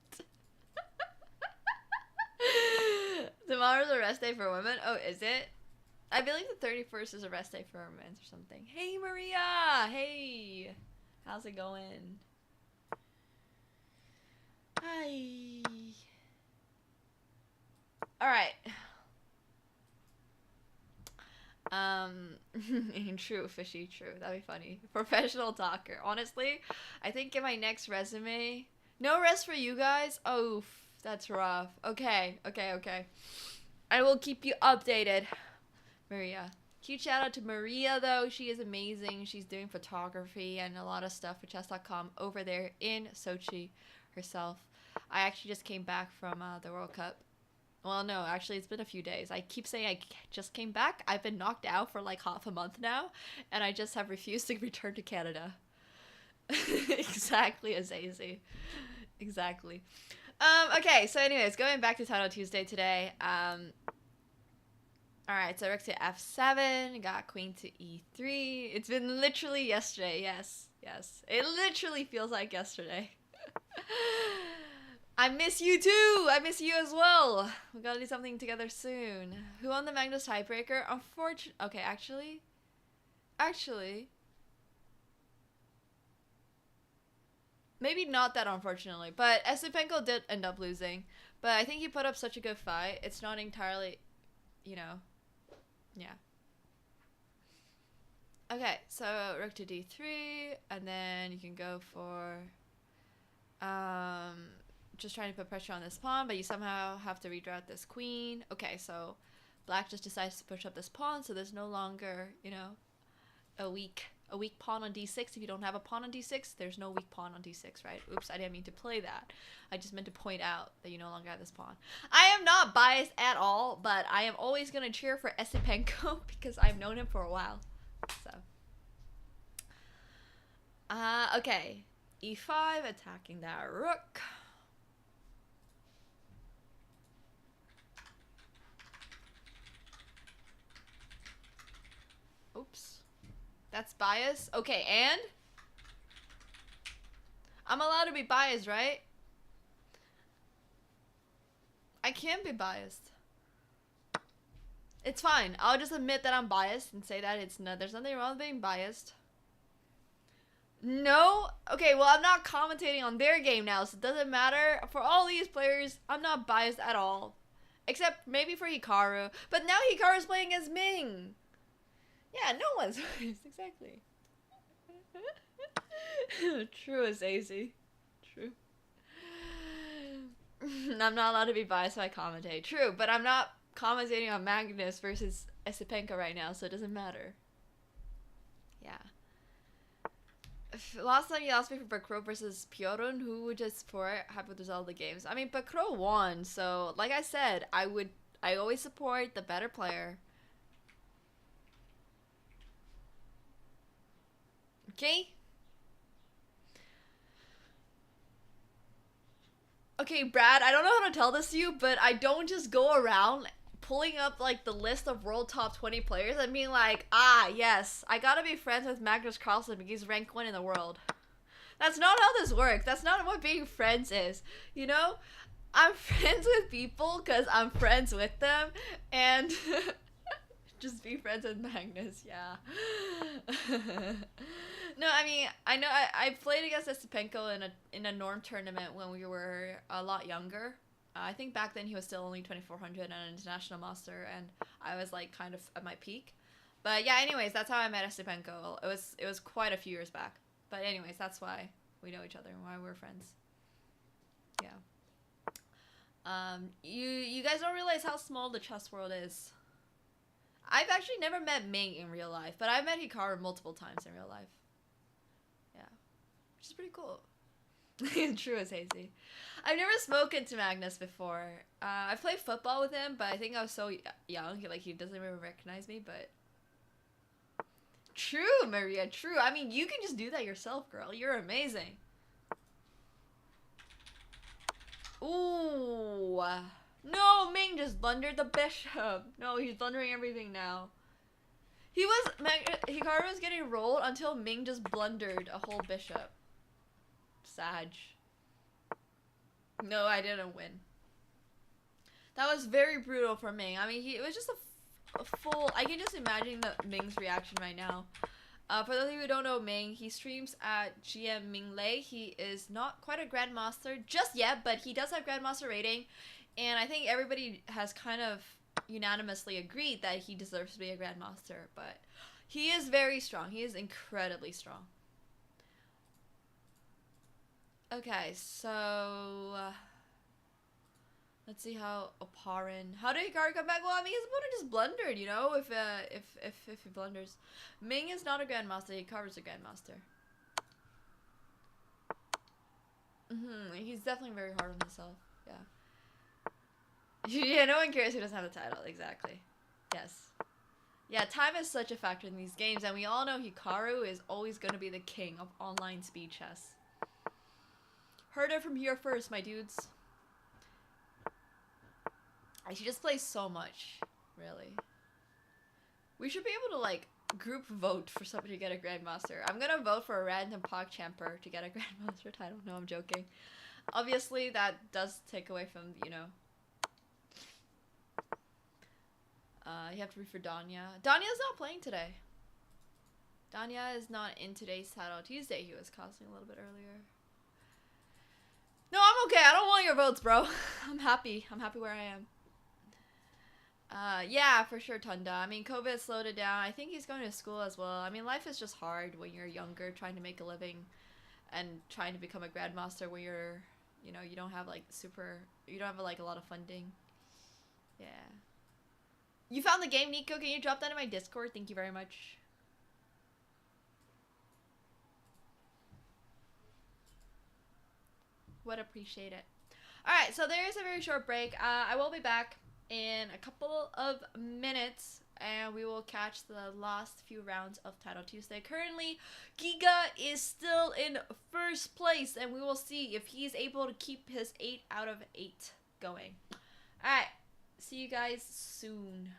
Tomorrow's a rest day for women. Oh, is it? I believe the 31st is a rest day for men or something. Hey, Maria! Hey! How's it going? Hi. Alright. True, fishy, true. That'd be funny. Professional talker. Honestly, I think in my next resume... No rest for you guys? Oh, that's rough. Okay. I will keep you updated. Maria. Huge shout out to Maria, though. She is amazing. She's doing photography and a lot of stuff for Chess.com over there in Sochi herself. I actually just came back from the World Cup. Well, no, actually, it's been a few days. I keep saying I just came back. I've been knocked out for like half a month now, and I just have refused to return to Canada. Exactly, Azazi. Exactly. Okay, so anyways, going back to Title Tuesday today. Alright, so rook to f7, got queen to e3. It's been literally yesterday, yes. It literally feels like yesterday. I miss you too! I miss you as well! We gotta do something together soon. Who won the Magnus tiebreaker? Okay, actually... Maybe not that unfortunately, but Esipenko did end up losing. But I think he put up such a good fight. It's not entirely, you know... Yeah. Okay, so rook to d3, and then you can go for just trying to put pressure on this pawn, but you somehow have to reroute this queen. Okay, so black just decides to push up this pawn, so there's no longer, you know, a weak pawn on d6. If you don't have a pawn on d6, there's no weak pawn on d6, right? Oops, I didn't mean to play that. I just meant to point out that you no longer have this pawn. I am not biased at all, but I am always going to cheer for Esipenko because I've known him for a while. So, okay. e5, attacking that rook. Oops. That's bias. Okay, and? I'm allowed to be biased, right? I can't be biased. It's fine. I'll just admit that I'm biased and say that there's nothing wrong with being biased. No? Okay, well, I'm not commentating on their game now, so it doesn't matter. For all these players, I'm not biased at all. Except maybe for Hikaru. But now Hikaru's playing as Ming. Yeah, no one's biased. Exactly. True as Azy. True. I'm not allowed to be biased when I commentate. True, but I'm not commentating on Magnus versus Esipenko right now, so it doesn't matter. Yeah. Last time you asked me for Bakro versus Piorun, who would just support Hyper games? I mean, Bakro won, so like I said, I always support the better player. Okay? Okay, Brad, I don't know how to tell this to you, but I don't just go around pulling up like the list of world top 20 players and being like, ah, yes, I gotta be friends with Magnus Carlsen because he's rank 1 in the world. That's not how this works. That's not what being friends is. You know? I'm friends with people because I'm friends with them, and just be friends with Magnus, yeah. No, I mean, I know I played against Esipenko in a norm tournament when we were a lot younger. I think back then he was still only 2400 and an international master, and I was like kind of at my peak. But yeah, anyways, that's how I met Estepenko. It was quite a few years back. But anyways, that's why we know each other and why we're friends. Yeah. You guys don't realize how small the chess world is. I've actually never met Ming in real life, but I've met Hikaru multiple times in real life. Yeah. Which is pretty cool. True as Hazy. I've never spoken to Magnus before. I've played football with him, but I think I was so young, he doesn't even recognize me, but... True, Maria, true. I mean, you can just do that yourself, girl. You're amazing. Ooh. No, Ming just blundered the bishop. No, he's blundering everything now. Hikaru was getting rolled until Ming just blundered a whole bishop. Sag. No, I didn't win. That was very brutal for Ming. I mean, it was just a full... I can just imagine Ming's reaction right now. For those of you who don't know Ming, he streams at GM Minglei. He is not quite a Grandmaster just yet, but he does have Grandmaster rating. And I think everybody has kind of unanimously agreed that he deserves to be a Grandmaster. But he is very strong. He is incredibly strong. Okay, so... let's see how Oparin... How did Hikaru come back? Well, I mean, his opponent just blundered, you know, if he blunders. Ming is not a Grandmaster, Hikaru's a Grandmaster. He's definitely very hard on himself, yeah. Yeah, no one cares who doesn't have the title, exactly. Yes. Yeah, time is such a factor in these games, and we all know Hikaru is always going to be the king of online speed chess. Heard it from here first, my dudes. She just plays so much, really. We should be able to, like, group vote for somebody to get a Grandmaster. I'm gonna vote for a random PogChamper to get a Grandmaster title. No, I'm joking. Obviously, that does take away from, you know... you have to root for Danya. Danya's not playing today. Danya is not in today's Title Tuesday. He was costing a little bit earlier. No, I'm okay. I don't want your votes, bro. I'm happy. I'm happy where I am. Yeah, for sure, Tunda. I mean, COVID slowed it down. I think he's going to school as well. I mean, life is just hard when you're younger, trying to make a living and trying to become a Grandmaster when you're, you know, you don't have, like, you don't have, like, a lot of funding. Yeah. You found the game, Nico? Can you drop that in my Discord? Thank you very much. Would appreciate it. Alright, so there is a very short break. I will be back in a couple of minutes, and we will catch the last few rounds of Title Tuesday. Currently, Giga is still in first place, and we will see if he's able to keep his 8 out of 8 going. Alright, see you guys soon.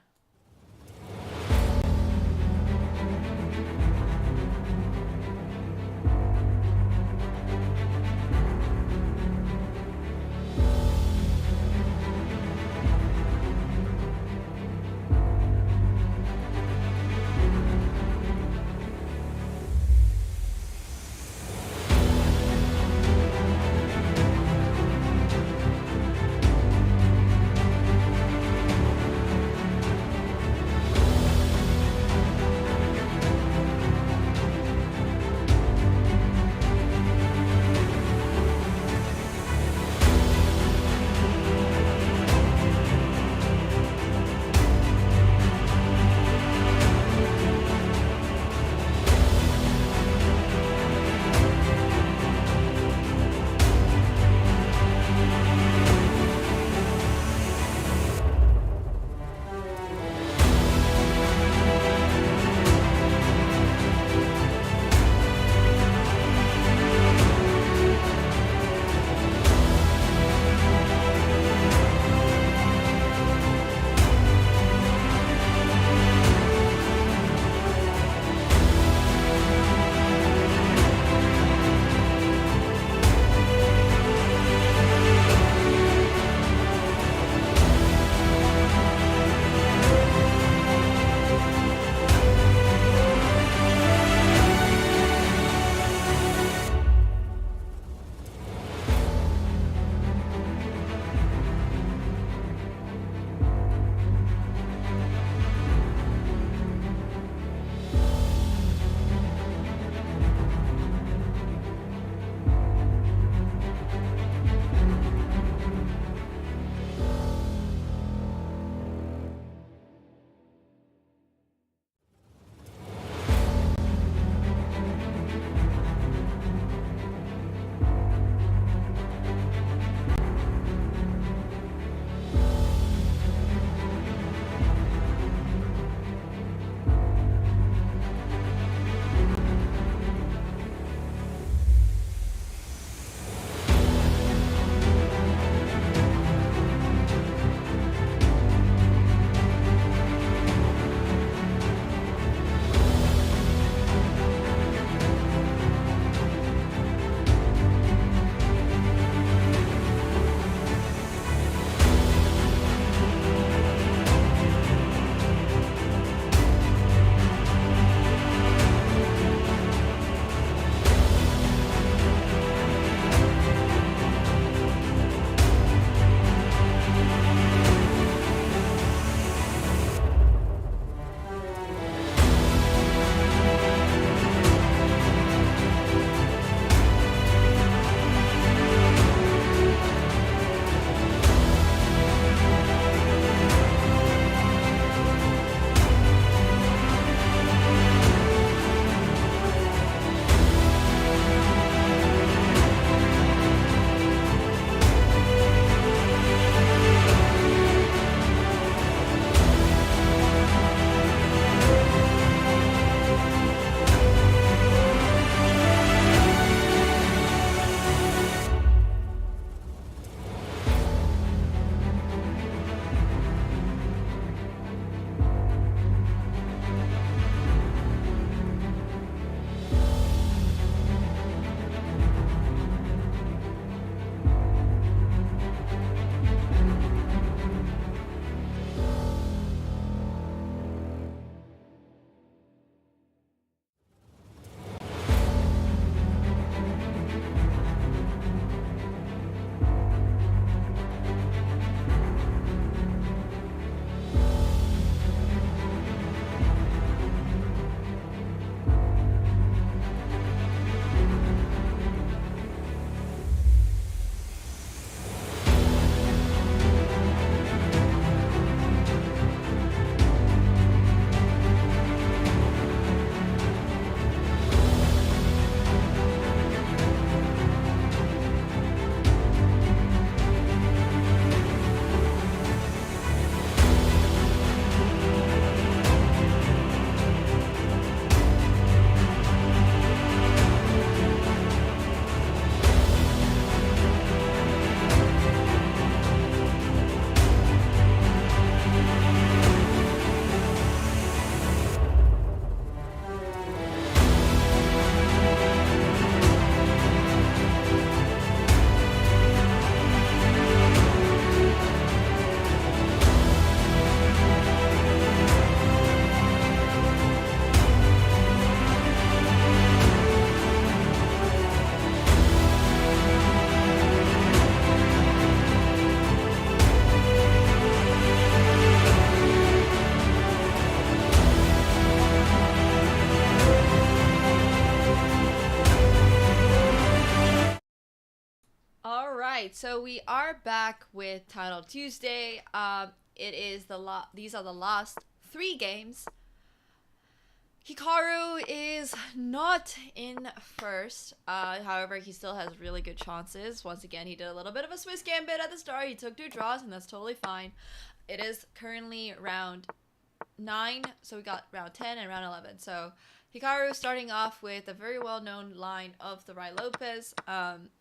right, so we are back with Title Tuesday. It is these are the last 3 games. Hikaru is not in first. However, he still has really good chances. Once again, he did a little bit of a Swiss gambit at the start. He took 2 draws, and that's totally fine. It is currently round 9, so we got round 10 and round 11. So Hikaru starting off with a very well-known line of the Rai Lopez.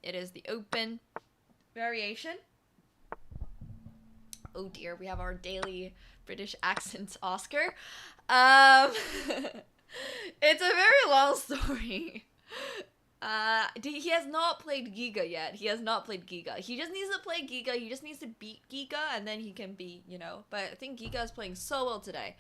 It is the open variation. Oh dear, we have our daily British accents Oscar. It's a very long story. He has not played Giga yet. He has not played Giga. He just needs to play Giga. He just needs to beat Giga, and then he can beat, But I think Giga is playing so well today.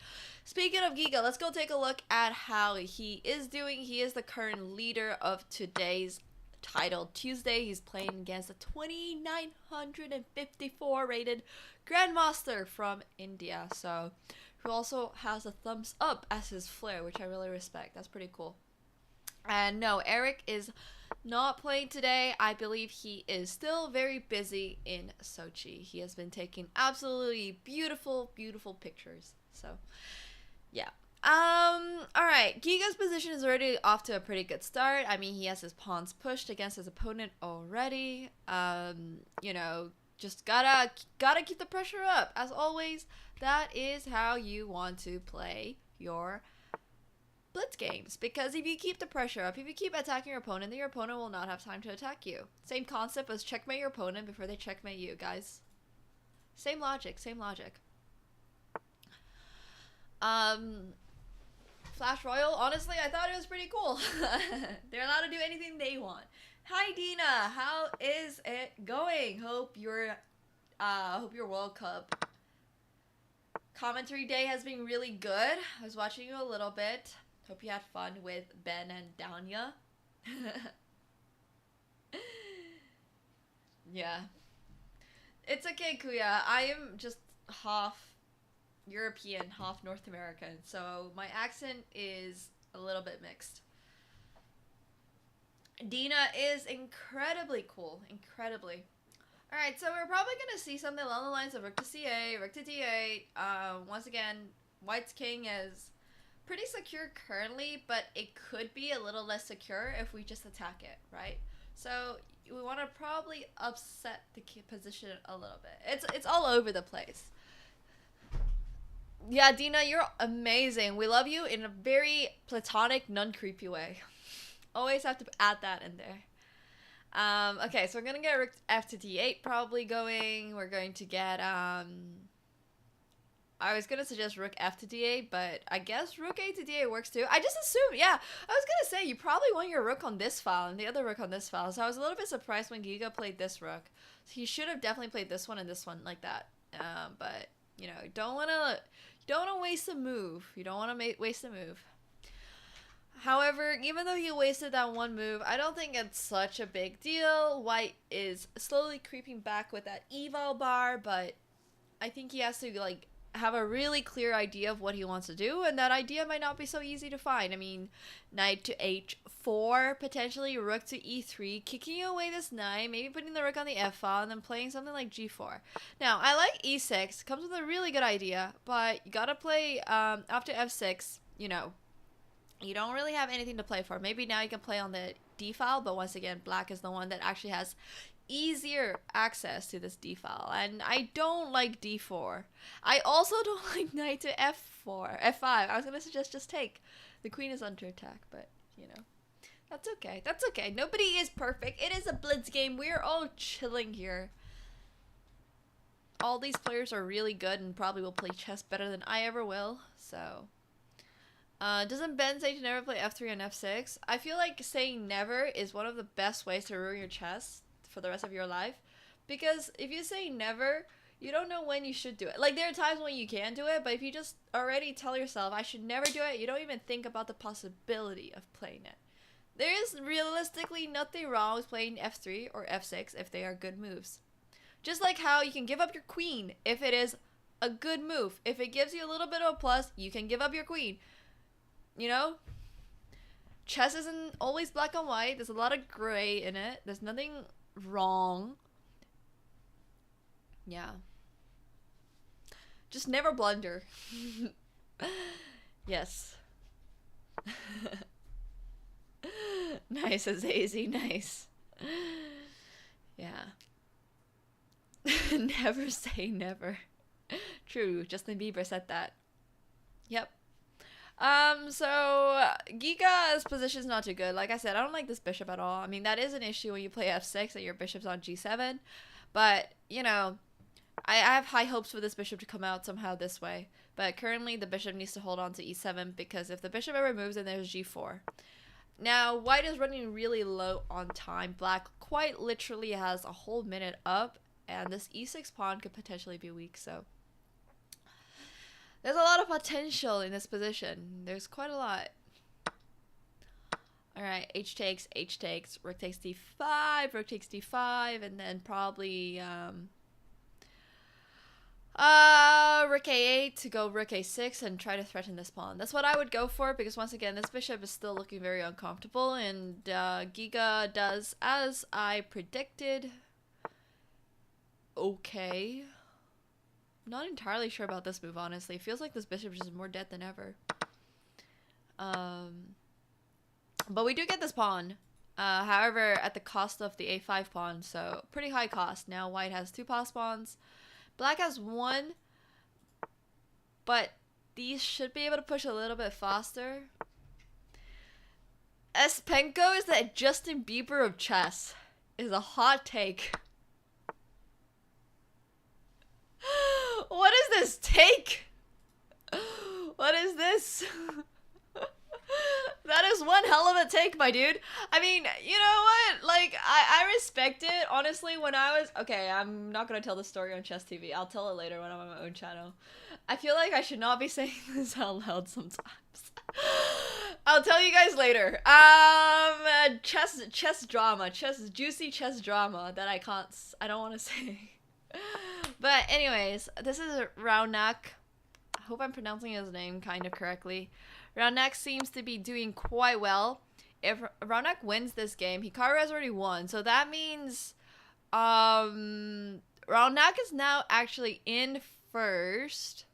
Speaking of Giga, let's go take a look at how he is doing. He is the current leader of today's Title Tuesday. He's playing against a 2954 rated Grandmaster from India. So, who also has a thumbs up as his flair, which I really respect. That's pretty cool. And no, Eric is not playing today. I believe he is still very busy in Sochi. He has been taking absolutely beautiful, beautiful pictures. So, yeah. Alright. Giga's position is already off to a pretty good start. I mean, he has his pawns pushed against his opponent already. Just gotta keep the pressure up. As always, that is how you want to play your blitz games, because if you keep the pressure up, if you keep attacking your opponent, then your opponent will not have time to attack you. Same concept as checkmate your opponent before they checkmate you, guys. Same logic, same logic. Flash Royal, honestly, I thought it was pretty cool. They're allowed to do anything they want. Hi Dina, how is it going? Hope your World Cup commentary day has been really good. I was watching you a little bit. Hope you had fun with Ben and Danya. Yeah. It's okay, Kuya. I am just half European, half North American, so my accent is a little bit mixed. Dina is incredibly cool. Incredibly. Alright, so we're probably going to see something along the lines of rook to c8, rook to d8. Once again, White's king is pretty secure currently, but it could be a little less secure if we just attack it, right? So we want to probably upset the position a little bit. It's all over the place. Yeah, Dina, you're amazing. We love you in a very platonic, non-creepy way. Always have to add that in there. Okay, so we're gonna get rook f to d8 probably going. We're going to get I was gonna suggest rook f to d8, but I guess rook a to d8 works too. I just assumed, yeah. I was gonna say you probably want your rook on this file and the other rook on this file. So I was a little bit surprised when Giga played this rook. So he should have definitely played this one and this one like that. But you don't wanna waste a move. You don't wanna waste a move. However, even though he wasted that one move, I don't think it's such a big deal. White is slowly creeping back with that eval bar, but I think he has to have a really clear idea of what he wants to do, and that idea might not be so easy to find. I mean, knight to h4, potentially rook to e3, kicking away this knight, maybe putting the rook on the f file, and then playing something like g4. Now, I like e6, comes with a really good idea, but you gotta play after f6, you don't really have anything to play for. Maybe now you can play on the d file, but once again, black is the one that actually has easier access to this d file, and I don't like d4. I also don't like knight to f4, f5. I was gonna suggest just take. The queen is under attack, but that's okay. That's okay. Nobody is perfect. It is a blitz game. We're all chilling here. All these players are really good and probably will play chess better than I ever will. So, doesn't Ben say to never play f3 and f6? I feel like saying never is one of the best ways to ruin your chess for the rest of your life, because if you say never, you don't know when you should do it. Like, there are times when you can do it, but if you just already tell yourself I should never do it, you don't even think about the possibility of playing it. There is realistically nothing wrong with playing f3 or f6 if they are good moves. Just like how you can give up your queen if it is a good move. If it gives you a little bit of a plus, you can give up your queen. Chess isn't always black and white. There's a lot of gray in it. There's nothing wrong Yeah. Just never blunder. Yes. Nice, Azazy, nice. Yeah. Never say never. True, Justin Bieber said that. Yep. So Giga's position's not too good. Like I said, I don't like this bishop at all. I mean, that is an issue when you play f6 and your bishop's on g7. But, you know, I have high hopes for this bishop to come out somehow this way. But currently the bishop needs to hold on to e7 because if the bishop ever moves, then there's g4. Now, white is running really low on time. Black quite literally has a whole minute up, and this e6 pawn could potentially be weak, so there's a lot of potential in this position. There's quite a lot. Alright, h takes, rook takes d5, rook takes d5, and then probably rook a8 to go rook a6 and try to threaten this pawn. That's what I would go for, because once again, this bishop is still looking very uncomfortable, and Giga does as I predicted. Okay. Not entirely sure about this move, honestly. It feels like this bishop is just more dead than ever. But we do get this pawn. However, at the cost of the a5 pawn, so pretty high cost. Now white has 2 pass pawns. Black has 1, but these should be able to push a little bit faster. Espenko is the Justin Bieber of chess. Is a hot take. What is this take? What is this? That is one hell of a take, my dude. I mean, you know what? Like, I respect it. Honestly, when I was... Okay, I'm not going to tell the story on Chess TV. I'll tell it later when I'm on my own channel. I feel like I should not be saying this out loud sometimes. I'll tell you guys later. Chess drama. Juicy chess drama that I don't want to say. But anyways, this is Raunak. I hope I'm pronouncing his name kind of correctly. Raunak seems to be doing quite well. If Raunak wins this game, Hikaru has already won. So that means Raunak is now actually in first.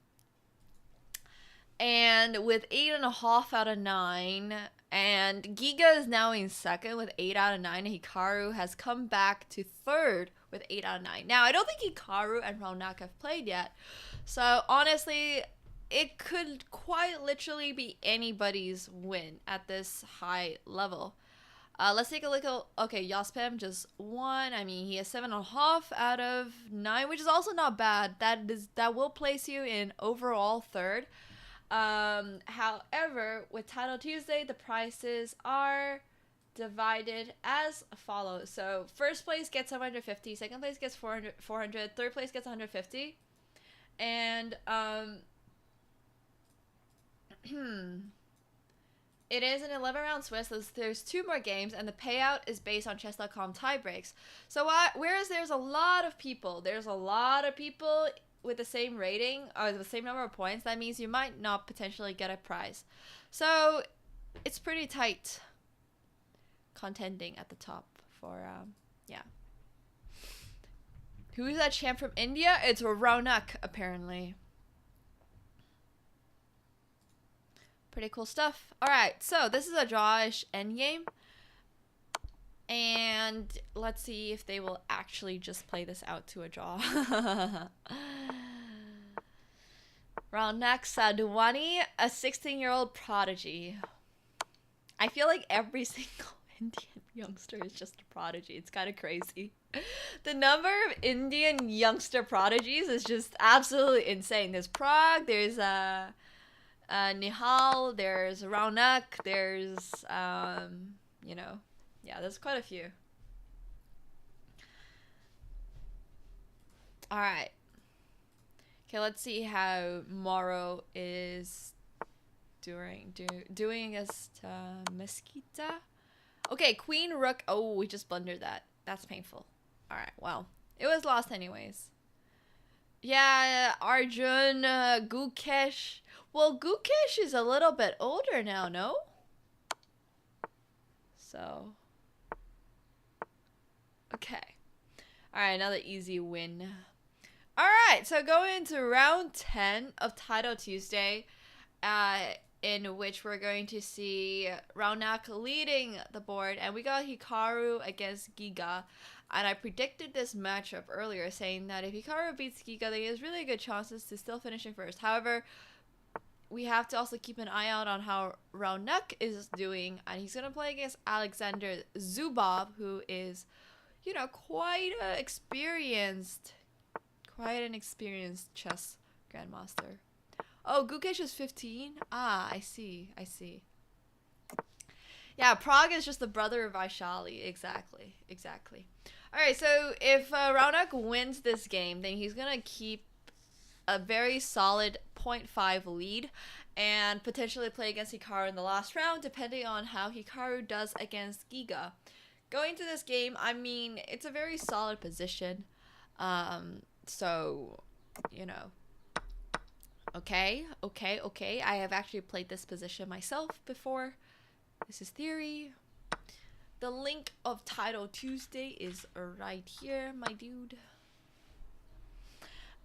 And with 8.5 out of 9. And Giga is now in second with 8 out of 9. And Hikaru has come back to third with 8 out of 9. Now, I don't think Hikaru and Raunak have played yet. So honestly, it could quite literally be anybody's win at this high level. Let's take a look at... Okay, Yaspem just won. I mean, he has 7.5 out of 9, which is also not bad. That will place you in overall third. However, with Title Tuesday, the prizes are divided as follows. So, first place gets 750, second place gets 400, third place gets 150. And, it is an 11-round Swiss. There's 2 more games, and the payout is based on Chess.com tie breaks. So whereas there's a lot of people with the same rating or the same number of points, that means you might not potentially get a prize. So it's pretty tight contending at the top for yeah. Who is that champ from India? It's Raunak, apparently. Pretty cool stuff. Alright, so this is a drawish endgame. And let's see if they will actually just play this out to a draw. Raunak Sadhuwani, a 16-year-old prodigy. I feel like every single Indian youngster is just a prodigy. It's kind of crazy. The number of Indian youngster prodigies is just absolutely insane. There's Prague, there's Nihal, there's Raunak, there's you know, yeah, there's quite a few. All right. Okay, let's see how Moro is doing against Mesquita. Okay, Queen Rook. Oh, we just blundered that. That's painful. All right, well, it was lost anyways. Yeah, Arjun, Gukesh. Well, Gukesh is a little bit older now, no? So, okay. All right, another easy win. Alright, so going into round 10 of Title Tuesday, in which we're going to see Raunak leading the board, and we got Hikaru against Giga. And I predicted this matchup earlier, saying that if Hikaru beats Giga, then he has really good chances to still finishing first. However, we have to also keep an eye out on how Raunak is doing, and he's going to play against Alexander Zubov, who is, you know, quite an experienced chess grandmaster. Oh, Gukesh is 15? Ah, I see. Yeah, Prague is just the brother of Vaishali. Exactly. Alright, so if Raunak wins this game, then he's going to keep a very solid 0.5 lead and potentially play against Hikaru in the last round, depending on how Hikaru does against Giga. Going to this game, I mean, it's a very solid position. So, you know. Okay. I have actually played this position myself before. This is theory. The link of Title Tuesday is right here, my dude.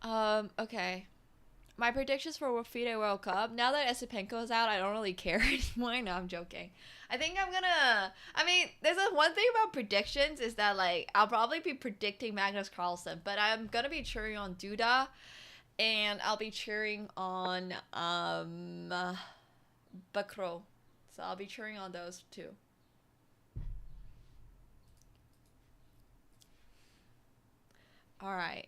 Okay. My predictions for FIDE World Cup. Now that Esipenko is out, I don't really care anymore. No, I'm joking. I think I'm gonna... I mean, there's one thing about predictions is that, like, I'll probably be predicting Magnus Carlsen, but I'm gonna be cheering on Duda, and I'll be cheering on, Bakro. So I'll be cheering on those two. Alright.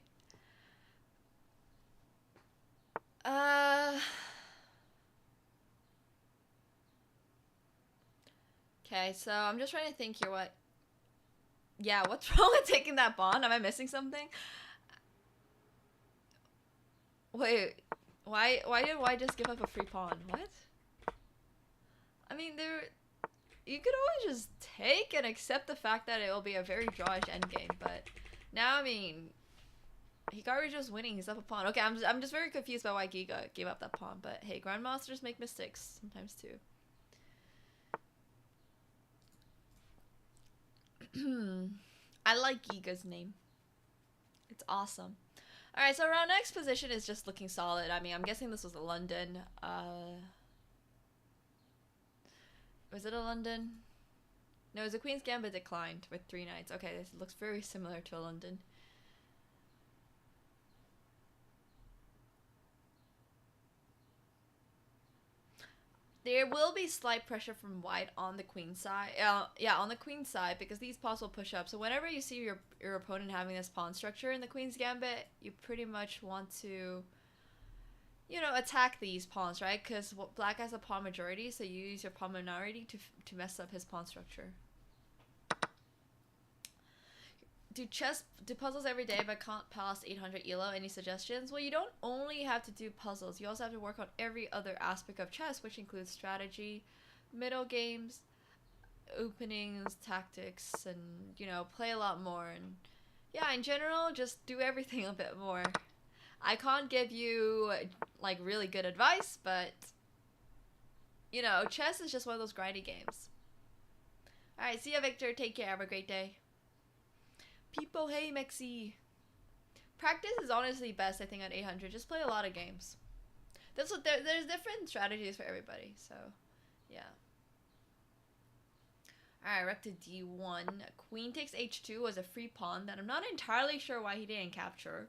Okay, so I'm just trying to think here what... Yeah, what's wrong with taking that pawn? Am I missing something? Wait, why did White just give up a free pawn? What? I mean, you could always just take and accept the fact that it will be a very drawish endgame, but now, I mean, Hikaru's just winning. He's up a pawn. Okay, I'm just very confused by why Giga gave up that pawn, but hey, grandmasters make mistakes sometimes too. I like Giga's name. It's awesome. Alright, so our next position is just looking solid. I mean, I'm guessing this was a London. Was it a London? No, it was a Queen's Gambit declined with 3 knights. Okay, this looks very similar to a London. There will be slight pressure from White on the queen side. Yeah, on the queen side, because these pawns will push up. So whenever you see your opponent having this pawn structure in the Queen's Gambit, you pretty much want to, you know, attack these pawns, right? Because Black has a pawn majority, so you use your pawn minority to mess up his pawn structure. Do puzzles every day but can't pass 800 ELO. Any suggestions? Well, you don't only have to do puzzles. You also have to work on every other aspect of chess, which includes strategy, middle games, openings, tactics, and, you know, play a lot more. And yeah, in general, just do everything a bit more. I can't give you, like, really good advice, but, you know, chess is just one of those grindy games. Alright, see ya, Victor. Take care. Have a great day. People, hey, Mexi. Practice is honestly best, I think, at 800. Just play a lot of games. There's different strategies for everybody, so yeah. Alright, we're up to D1. Queen takes H2 was a free pawn that I'm not entirely sure why he didn't capture.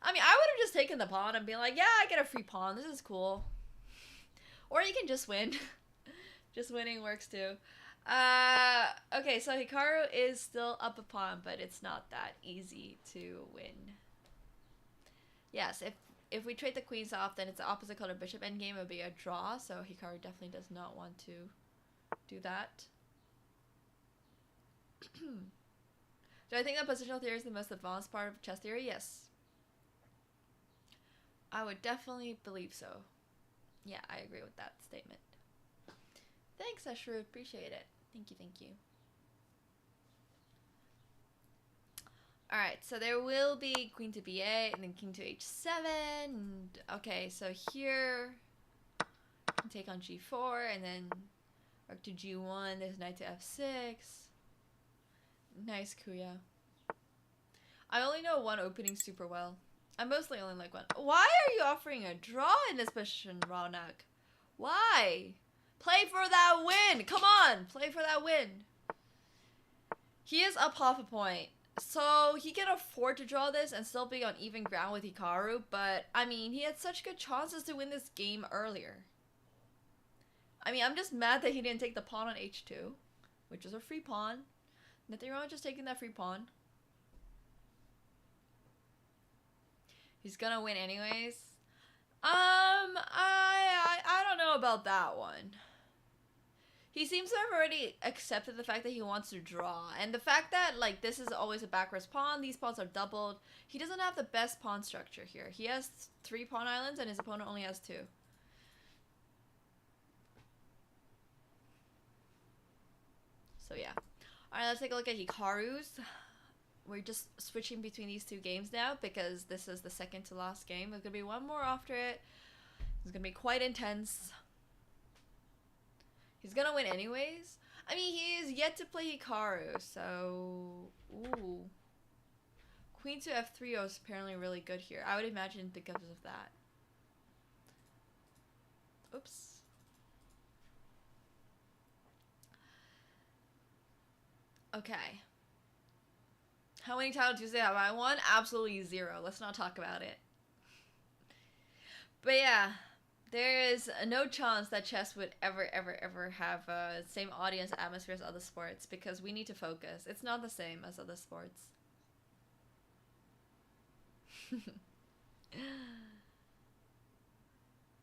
I mean, I would have just taken the pawn and been like, yeah, I get a free pawn. This is cool. Or you can just win. Just winning works too. Okay, so Hikaru is still up a pawn, but it's not that easy to win. Yes, if we trade the queens off, then it's the opposite color bishop endgame. It would be a draw, so Hikaru definitely does not want to do that. Do I think that positional theory is the most advanced part of chess theory? Yes. I would definitely believe so. Yeah, I agree with that statement. Thanks, Ashru. Appreciate it. Thank you. Alright, so there will be queen to b8 and then king to h7. And, okay, so here, take on g4 and then rook to g1. There's knight to f6. Nice, Kuya. I only know one opening super well. I mostly only like one. Why are you offering a draw in this position, Raunak? Why? Play for that win! Come on! Play for that win! He is up half a point. So he can afford to draw this and still be on even ground with Hikaru, but I mean, he had such good chances to win this game earlier. I mean, I'm just mad that he didn't take the pawn on h2, which is a free pawn. Nothing wrong with just taking that free pawn. He's gonna win anyways. I don't know about that one. He seems to have already accepted the fact that he wants to draw. And the fact that, like, this is always a backwards pawn, these pawns are doubled. He doesn't have the best pawn structure here. He has 3 pawn islands and his opponent only has 2. So, yeah. Alright, let's take a look at Hikaru's. We're just switching between these 2 games now because this is the second to last game. There's going to be one more after it. It's going to be quite intense. He's gonna win anyways. I mean, he is yet to play Hikaru, so... Ooh. Queen to f3 is apparently really good here. I would imagine because of that. Oops. Okay. How many Title Tuesday have I won? Absolutely 0. Let's not talk about it. But yeah. There is no chance that chess would ever have the same audience atmosphere as other sports because we need to focus. It's not the same as other sports.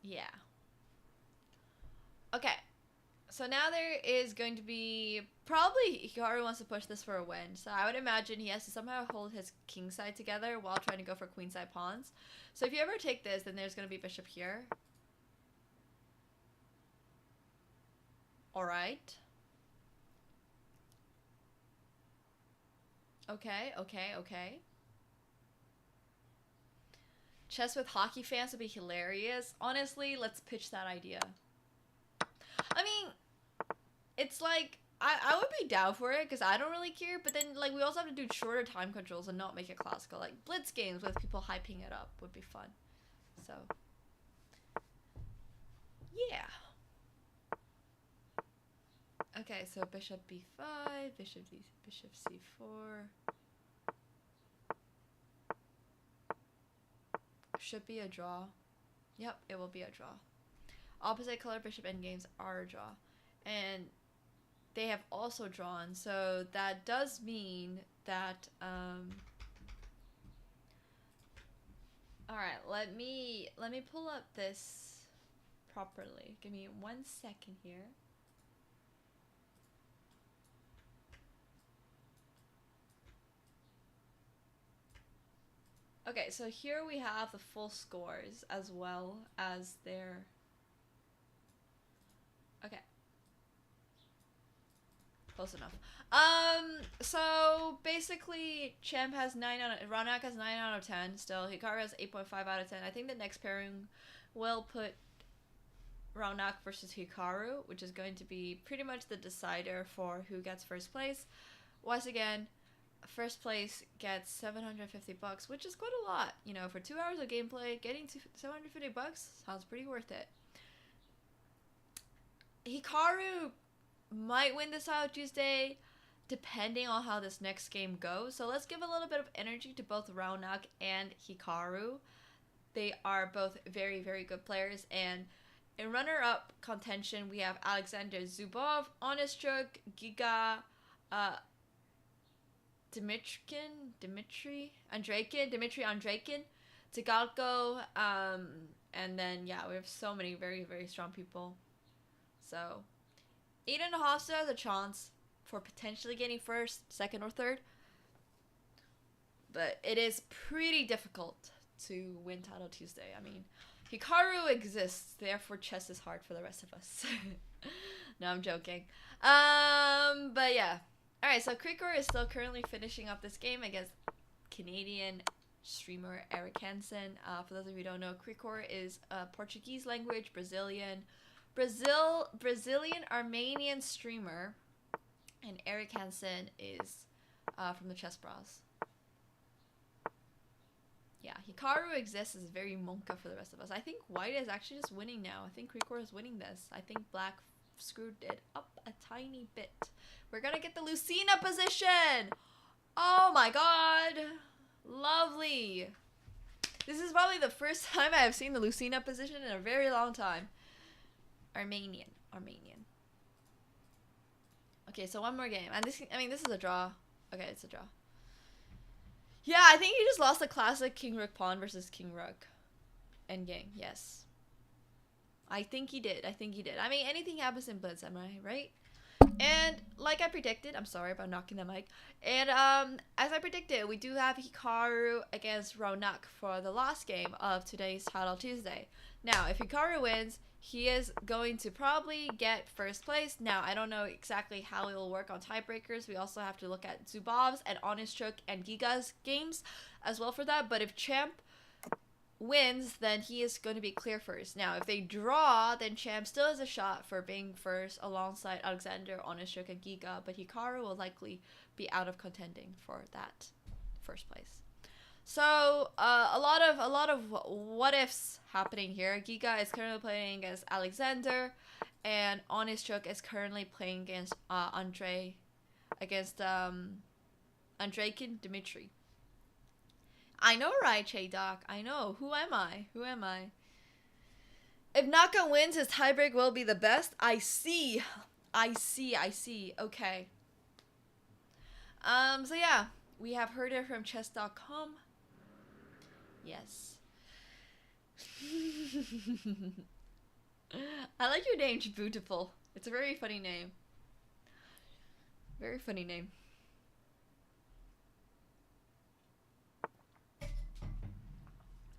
Yeah. Okay. So now there is going to be... Probably Hikaru wants to push this for a win. So I would imagine he has to somehow hold his king side together while trying to go for queen side pawns. So if you ever take this, then there's going to be bishop here. Alright. Okay. Chess with hockey fans would be hilarious. Honestly, let's pitch that idea. I mean, it's like, I would be down for it because I don't really care, but then, like, we also have to do shorter time controls and not make it classical. Like, blitz games with people hyping it up would be fun. So, yeah. Okay, so bishop b5, bishop c4. Should be a draw. Yep, it will be a draw. Opposite color bishop endgames are a draw. And they have also drawn, so that does mean that, alright, let me pull up this properly. Give me 1 second here. Okay, so here we have the full scores as well as their... Okay. Close enough. So basically, Champ has 9 out of... Raunak has 9 out of 10 still. Hikaru has 8.5 out of 10. I think the next pairing will put Raunak versus Hikaru, which is going to be pretty much the decider for who gets first place. Once again, first place gets $750, which is quite a lot. You know, for 2 hours of gameplay, getting to $750 sounds pretty worth it. Hikaru might win this Title Tuesday, depending on how this next game goes. So let's give a little bit of energy to both Raunak and Hikaru. They are both very, very good players. And in runner-up contention, we have Alexander Zubov, Honestchuk, Giga, Dmitry Andreikin, Tagalko, and then, yeah, we have so many very, very strong people. So, Eden Hosta has a chance for potentially getting first, second, or third. But it is pretty difficult to win Title Tuesday. I mean, Hikaru exists, therefore chess is hard for the rest of us. No, I'm joking. But yeah. Alright, so Krikor is still currently finishing up this game against Canadian streamer Eric Hansen. For those of you who don't know, Krikor is a Portuguese language, Brazilian Armenian streamer, and Eric Hansen is from the Chess Bros. Yeah, Hikaru exists as very Monka for the rest of us. I think white is actually just winning now. I think Krikor is winning this. I think black screwed it up a tiny bit. We're gonna get the Lucina position! Oh my god! Lovely! This is probably the first time I have seen the Lucina position in a very long time. Armenian. Okay, so one more game. And this, I mean, this is a draw. Okay, it's a draw. Yeah, I think he just lost the classic King Rook Pawn versus King Rook endgame. Yes. I think he did. I mean, anything happens in Blitz, am I right? And like I predicted, I'm sorry about knocking the mic. And as I predicted, we do have Hikaru against Ronak for the last game of today's Title Tuesday. Now, if Hikaru wins, he is going to probably get first place. Now, I don't know exactly how it will work on tiebreakers. We also have to look at Zubov's and Honest Chook and Giga's games as well for that. But if Champ wins, then he is going to be clear first. Now, if they draw, then Champ still has a shot for being first alongside Alexander, Honest Chook, and Giga. But Hikaru will likely be out of contending for that first place. So a lot of what ifs happening here. Giga is currently playing against Alexander, and Honest Chook is currently playing against Andreikin Dmitry. I know, right, Che Doc? I know. Who am I? If Naka wins, his tiebreak will be the best. I see. Okay. So yeah, we have heard it from Chess.com. Yes. I like your name, Beautiful. It's a very funny name.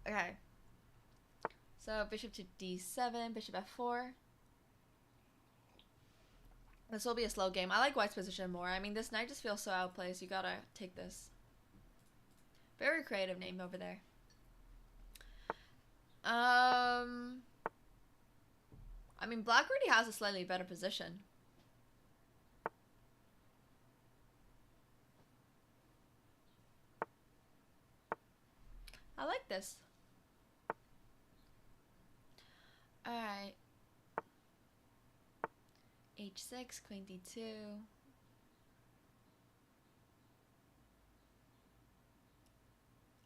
Okay. So bishop to d7, bishop f4. This will be a slow game. I like white's position more. I mean, this knight just feels so outplaced. You gotta take this. Very creative name over there. I mean, black already has a slightly better position. I like this. Alright. h6, queen d2.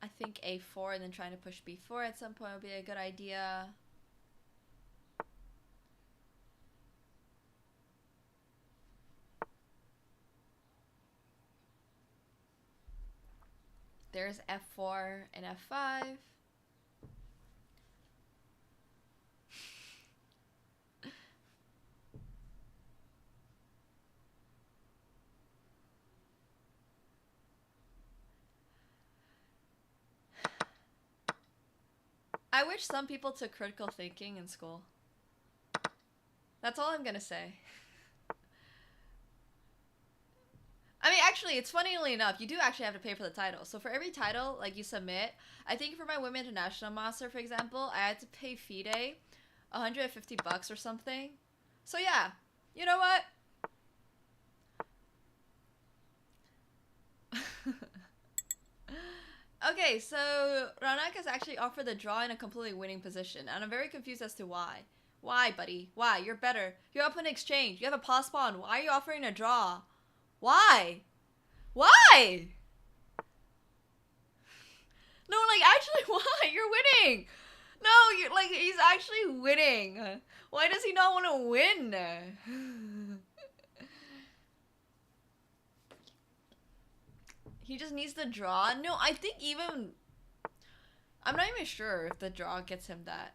I think a4 and then trying to push b4 at some point would be a good idea. There's f4 and f5. I wish some people took critical thinking in school. That's all I'm gonna say. I mean, actually, it's funnily enough, you do actually have to pay for the title. So for every title, like, you submit, I think for my Women International Master, for example, I had to pay FIDE $150 or something. So yeah, you know what? Okay, so Ranak has actually offered the draw in a completely winning position, and I'm very confused as to why. Why, buddy? Why? You're better. You're up in exchange. You have a pass pawn. Why are you offering a draw? Why? Why? No, like, actually, why? You're winning. No, you're like, he's actually winning. Why does he not want to win? He just needs the draw. No, I think even... I'm not even sure if the draw gets him that.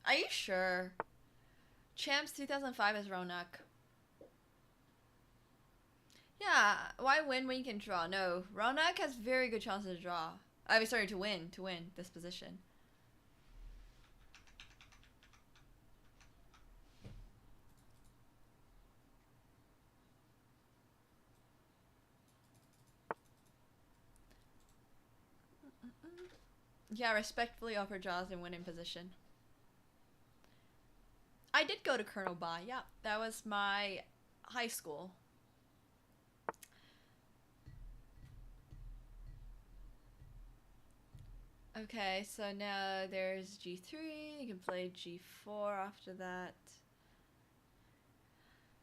Are you sure? Champs 2005 is Ronak. Yeah, why win when you can draw? No, Ronak has very good chances to draw. I mean, sorry, to win this position. Yeah, respectfully offer draws in winning position. I did go to Colonel Ba. Yeah, that was my high school. Okay, so now there's g3. You can play g4 after that.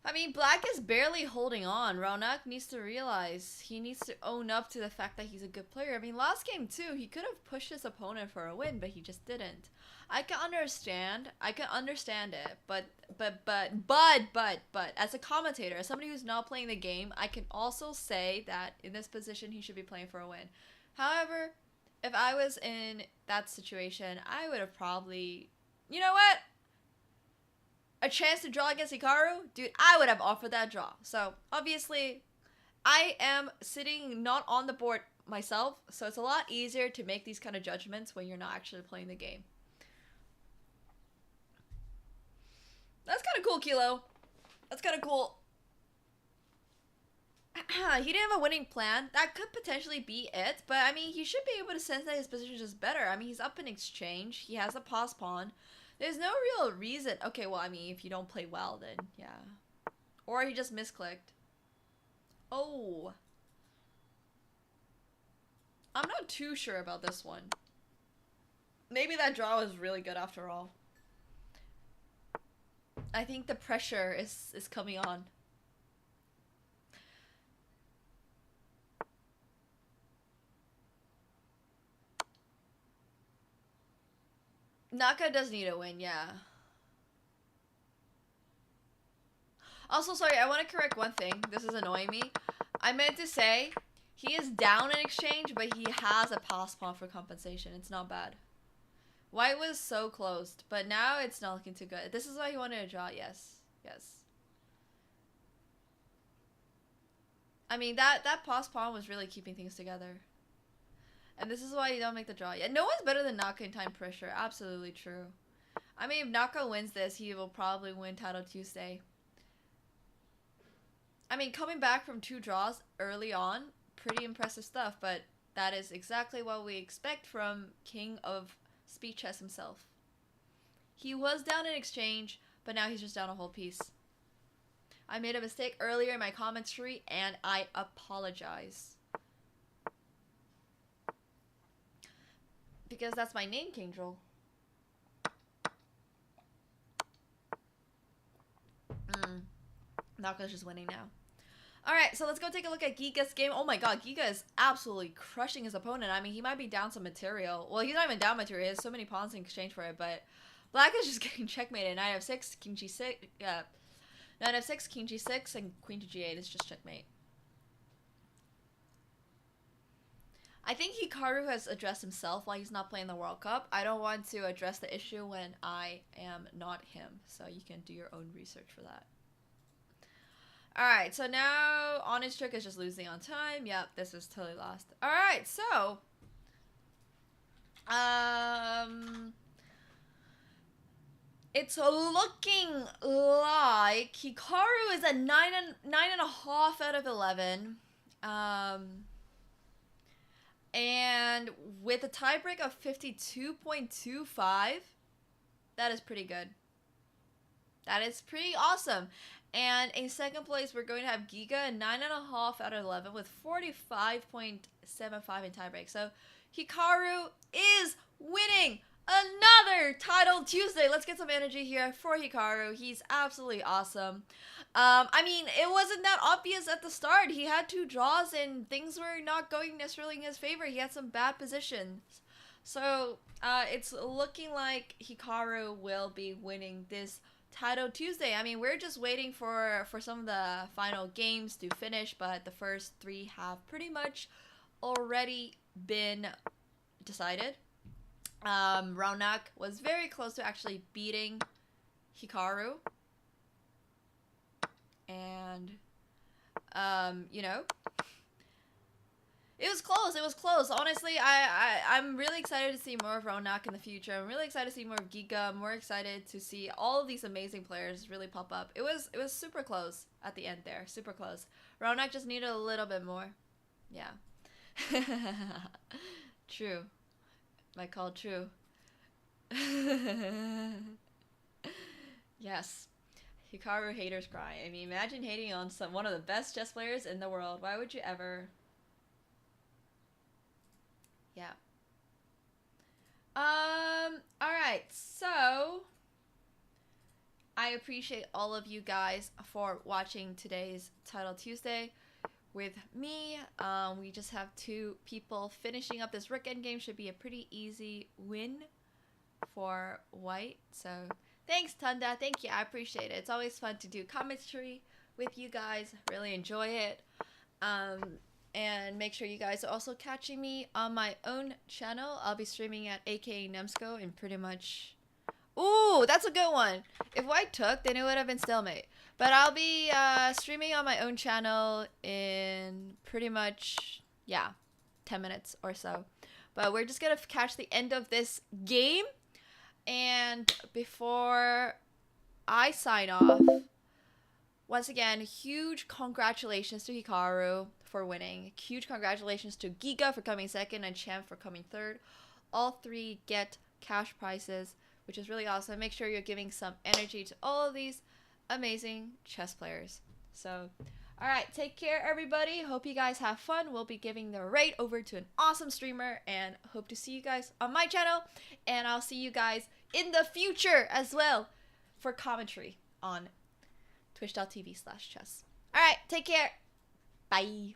I mean, black is barely holding on. Raunak needs to realize he needs to own up to the fact that he's a good player. I mean, last game too, he could have pushed his opponent for a win, but he just didn't. I can understand. I can understand it, but as a commentator, as somebody who's not playing the game, I can also say that in this position he should be playing for a win. However, if I was in that situation, I would have probably, you know what? A chance to draw against Hikaru? Dude, I would have offered that draw. So, obviously, I am sitting not on the board myself, so it's a lot easier to make these kind of judgments when you're not actually playing the game. That's kind of cool, Kilo. That's kind of cool. He didn't have a winning plan. That could potentially be it, but I mean, he should be able to sense that his position is just better. I mean, he's up in exchange. He has a pause pawn. There's no real reason. Okay, well, I mean, if you don't play well, then yeah. Or he just misclicked. Oh. I'm not too sure about this one. Maybe that draw was really good after all. I think the pressure is coming on. Naka does need a win, yeah. Also, sorry, I want to correct one thing. This is annoying me. I meant to say, he is down in exchange, but he has a pass pawn for compensation. It's not bad. White was so closed, but now it's not looking too good. This is why he wanted to draw, yes. Yes. I mean, that pass pawn was really keeping things together. And this is why you don't make the draw. Yeah, no one's better than Naka in time pressure. Absolutely true. I mean, if Naka wins this, he will probably win Title Tuesday. I mean, coming back from 2 draws early on, pretty impressive stuff, but that is exactly what we expect from King of Speed Chess himself. He was down in exchange, but now he's just down a whole piece. I made a mistake earlier in my commentary, and I apologize. Because that's my name, Kingdrel. Naka's just winning now. Alright, so let's go take a look at Giga's game. Oh my god, Giga is absolutely crushing his opponent. I mean, he might be down some material. Well, he's not even down material. He has so many pawns in exchange for it, but black is just getting checkmated. Knight f6, king g6, Knight f6, king g6, and queen to g8 is just checkmate. I think Hikaru has addressed himself while he's not playing the World Cup. I don't want to address the issue when I am not him, so you can do your own research for that. Alright, so now on his trick is just losing on time. Yep, this is totally lost. Alright, so it's looking like Hikaru is a 9.5 out of 11. And with a tiebreak of 52.25, that is pretty good. That is pretty awesome. And in second place, we're going to have Giga, 9.5 out of 11 with 45.75 in tiebreak. So Hikaru is winning another Title Tuesday. Let's get some energy here for Hikaru. He's absolutely awesome. I mean, it wasn't that obvious at the start. He had 2 draws and things were not going necessarily in his favor. He had some bad positions. So it's looking like Hikaru will be winning this Title Tuesday. I mean, we're just waiting for some of the final games to finish, but the first 3 have pretty much already been decided. Raunak was very close to actually beating Hikaru. And, you know, it was close. It was close. Honestly, I'm really excited to see more of Raunak in the future. I'm really excited to see more of Giga. I'm more excited to see all of these amazing players really pop up. It was super close at the end there. Super close. Raunak just needed a little bit more. Yeah. True. My call true. Yes. Hikaru haters cry. I mean, imagine hating on one of the best chess players in the world. Why would you ever? Yeah. All right. So I appreciate all of you guys for watching today's Title Tuesday with me. We just have 2 people finishing up this rook endgame. Should be a pretty easy win for white. So thanks, Tunda. Thank you. I appreciate it. It's always fun to do commentary with you guys. Really enjoy it. And make sure you guys are also catching me on my own channel. I'll be streaming at aka Nemsco in pretty much... Ooh, that's a good one. If white took, then it would have been stalemate. But I'll be streaming on my own channel in pretty much, yeah, 10 minutes or so. But we're just going to catch the end of this game. And before I sign off, once again, huge congratulations to Hikaru for winning. Huge congratulations to Giga for coming second and Champ for coming third. All 3 get cash prizes, which is really awesome. Make sure you're giving some energy to all of these amazing chess players. So, all right, take care, everybody. Hope you guys have fun. We'll be giving the raid over to an awesome streamer, and hope to see you guys on my channel. And I'll see you guys in the future as well for commentary on twitch.tv/chess. All right, take care. Bye.